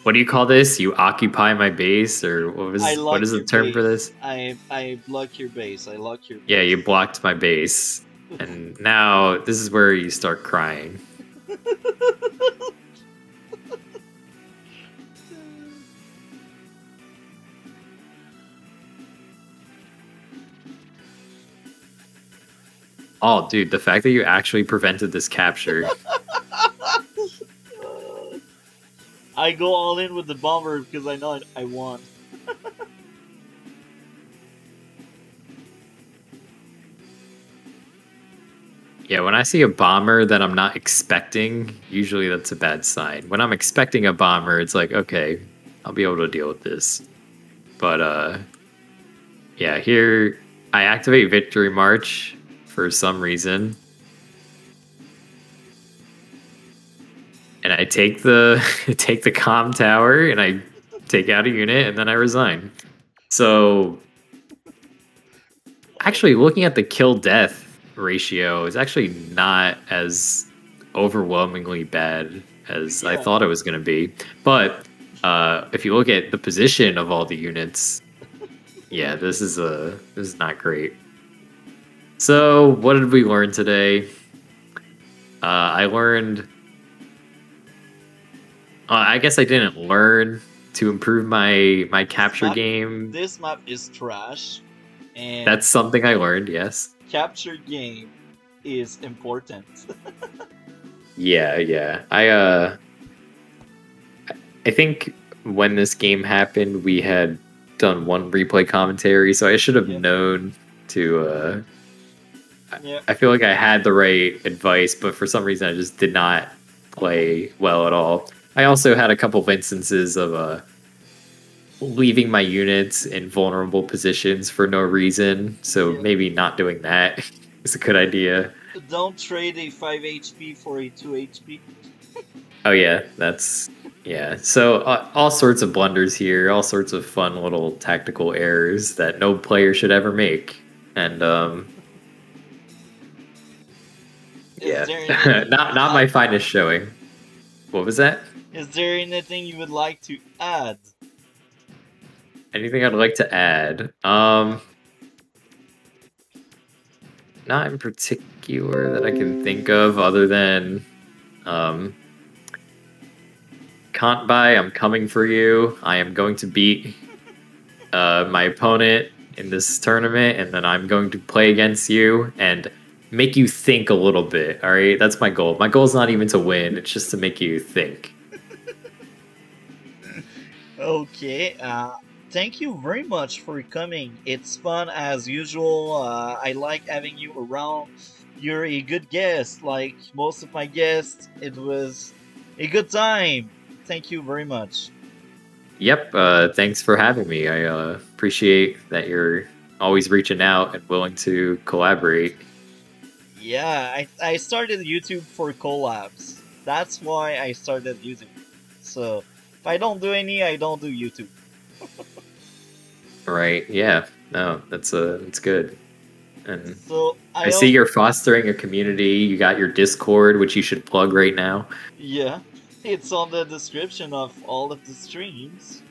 what do you call this? You occupy my base, or what is the term for this? I block your base. I lock your base. Yeah, you blocked my base. And now this is where you start crying. Oh, dude, the fact that you actually prevented this capture. I go all in with the bomber because I know I won. Yeah, when I see a bomber that I'm not expecting, usually that's a bad sign. When I'm expecting a bomber, it's like, okay, I'll be able to deal with this. But, yeah, here I activate Victory March for some reason. And I take the take the comm tower and I take out a unit and then I resign. So actually looking at the kill death ratio is actually not as overwhelmingly bad as I thought it was going to be. But if you look at the position of all the units, yeah, this is not great. So what did we learn today? I learned. I guess I didn't learn to improve my capture game. This map is trash, and that's something I learned. Yes. Capture game is important. Yeah. I think when this game happened, we had done one replay commentary, so I should have known to. I feel like I had the right advice, but for some reason I just did not play well at all. I also had a couple of instances of leaving my units in vulnerable positions for no reason, so maybe not doing that is a good idea. Don't trade a 5 HP for a 2 HP. Oh yeah, so all sorts of blunders here, all sorts of fun little tactical errors that no player should ever make. And yeah, not my finest showing. What was that? Is there anything you would like to add? Anything I'd like to add? Not in particular that I can think of, other than can't buy, I'm coming for you. I am going to beat my opponent in this tournament, and then I'm going to play against you and make you think a little bit. All right, that's my goal. My goal is not even to win; it's just to make you think. Okay. thank you very much for coming. It's fun as usual. I like having you around. You're a good guest. Like most of my guests, it was a good time. Thank you very much. Yep. Thanks for having me. I appreciate that you're always reaching out and willing to collaborate. Yeah, I started YouTube for collabs. That's why I started YouTube. So if I don't do any, I don't do YouTube. Right. Yeah. No, that's good. And So I I see hope, you're fostering a community. You got your Discord, which you should plug right now. yeah, it's on the description of all of the streams.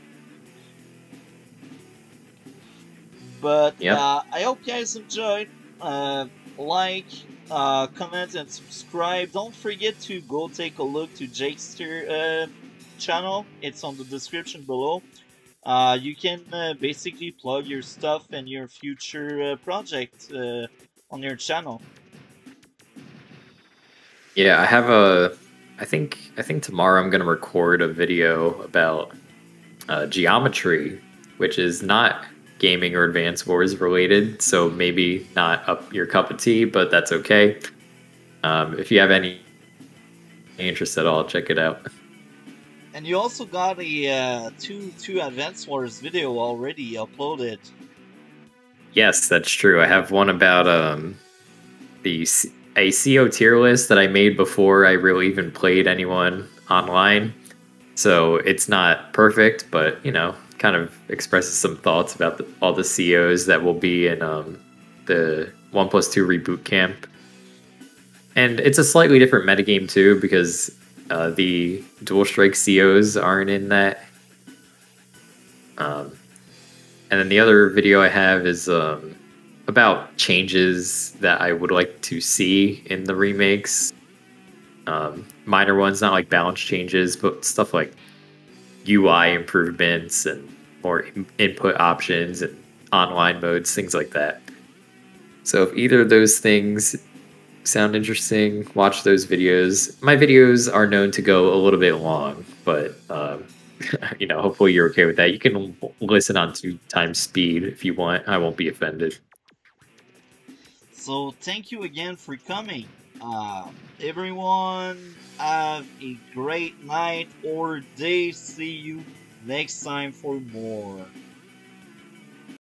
But Yep. I hope you guys enjoyed. Like, comment, and subscribe. Don't forget to go take a look to Jakester channel. It's on the description below. You can basically plug your stuff and your future project on your channel. Yeah, I have a. I think tomorrow I'm gonna record a video about geometry, which is not gaming or Advance Wars related, so maybe not up your cup of tea, but that's okay. If you have any interest at all, check it out. And you also got a two Advance Wars video already uploaded. Yes, that's true. I have one about a CO tier list that I made before I really even played anyone online. So it's not perfect, but kind of expresses some thoughts about all the COs that will be in the 1+2 reboot camp. And it's a slightly different metagame too, because the dual strike COs aren't in that. And then the other video I have is about changes that I would like to see in the remakes. Minor ones, not like balance changes, but stuff like UI improvements and more input options and online modes, things like that. So if either of those things sound interesting, watch those videos. My videos are known to go a little bit long, but hopefully you're okay with that. You can listen on 2 times speed if you want. I won't be offended. So thank you again for coming. Everyone, have a great night or day. See you next time for more.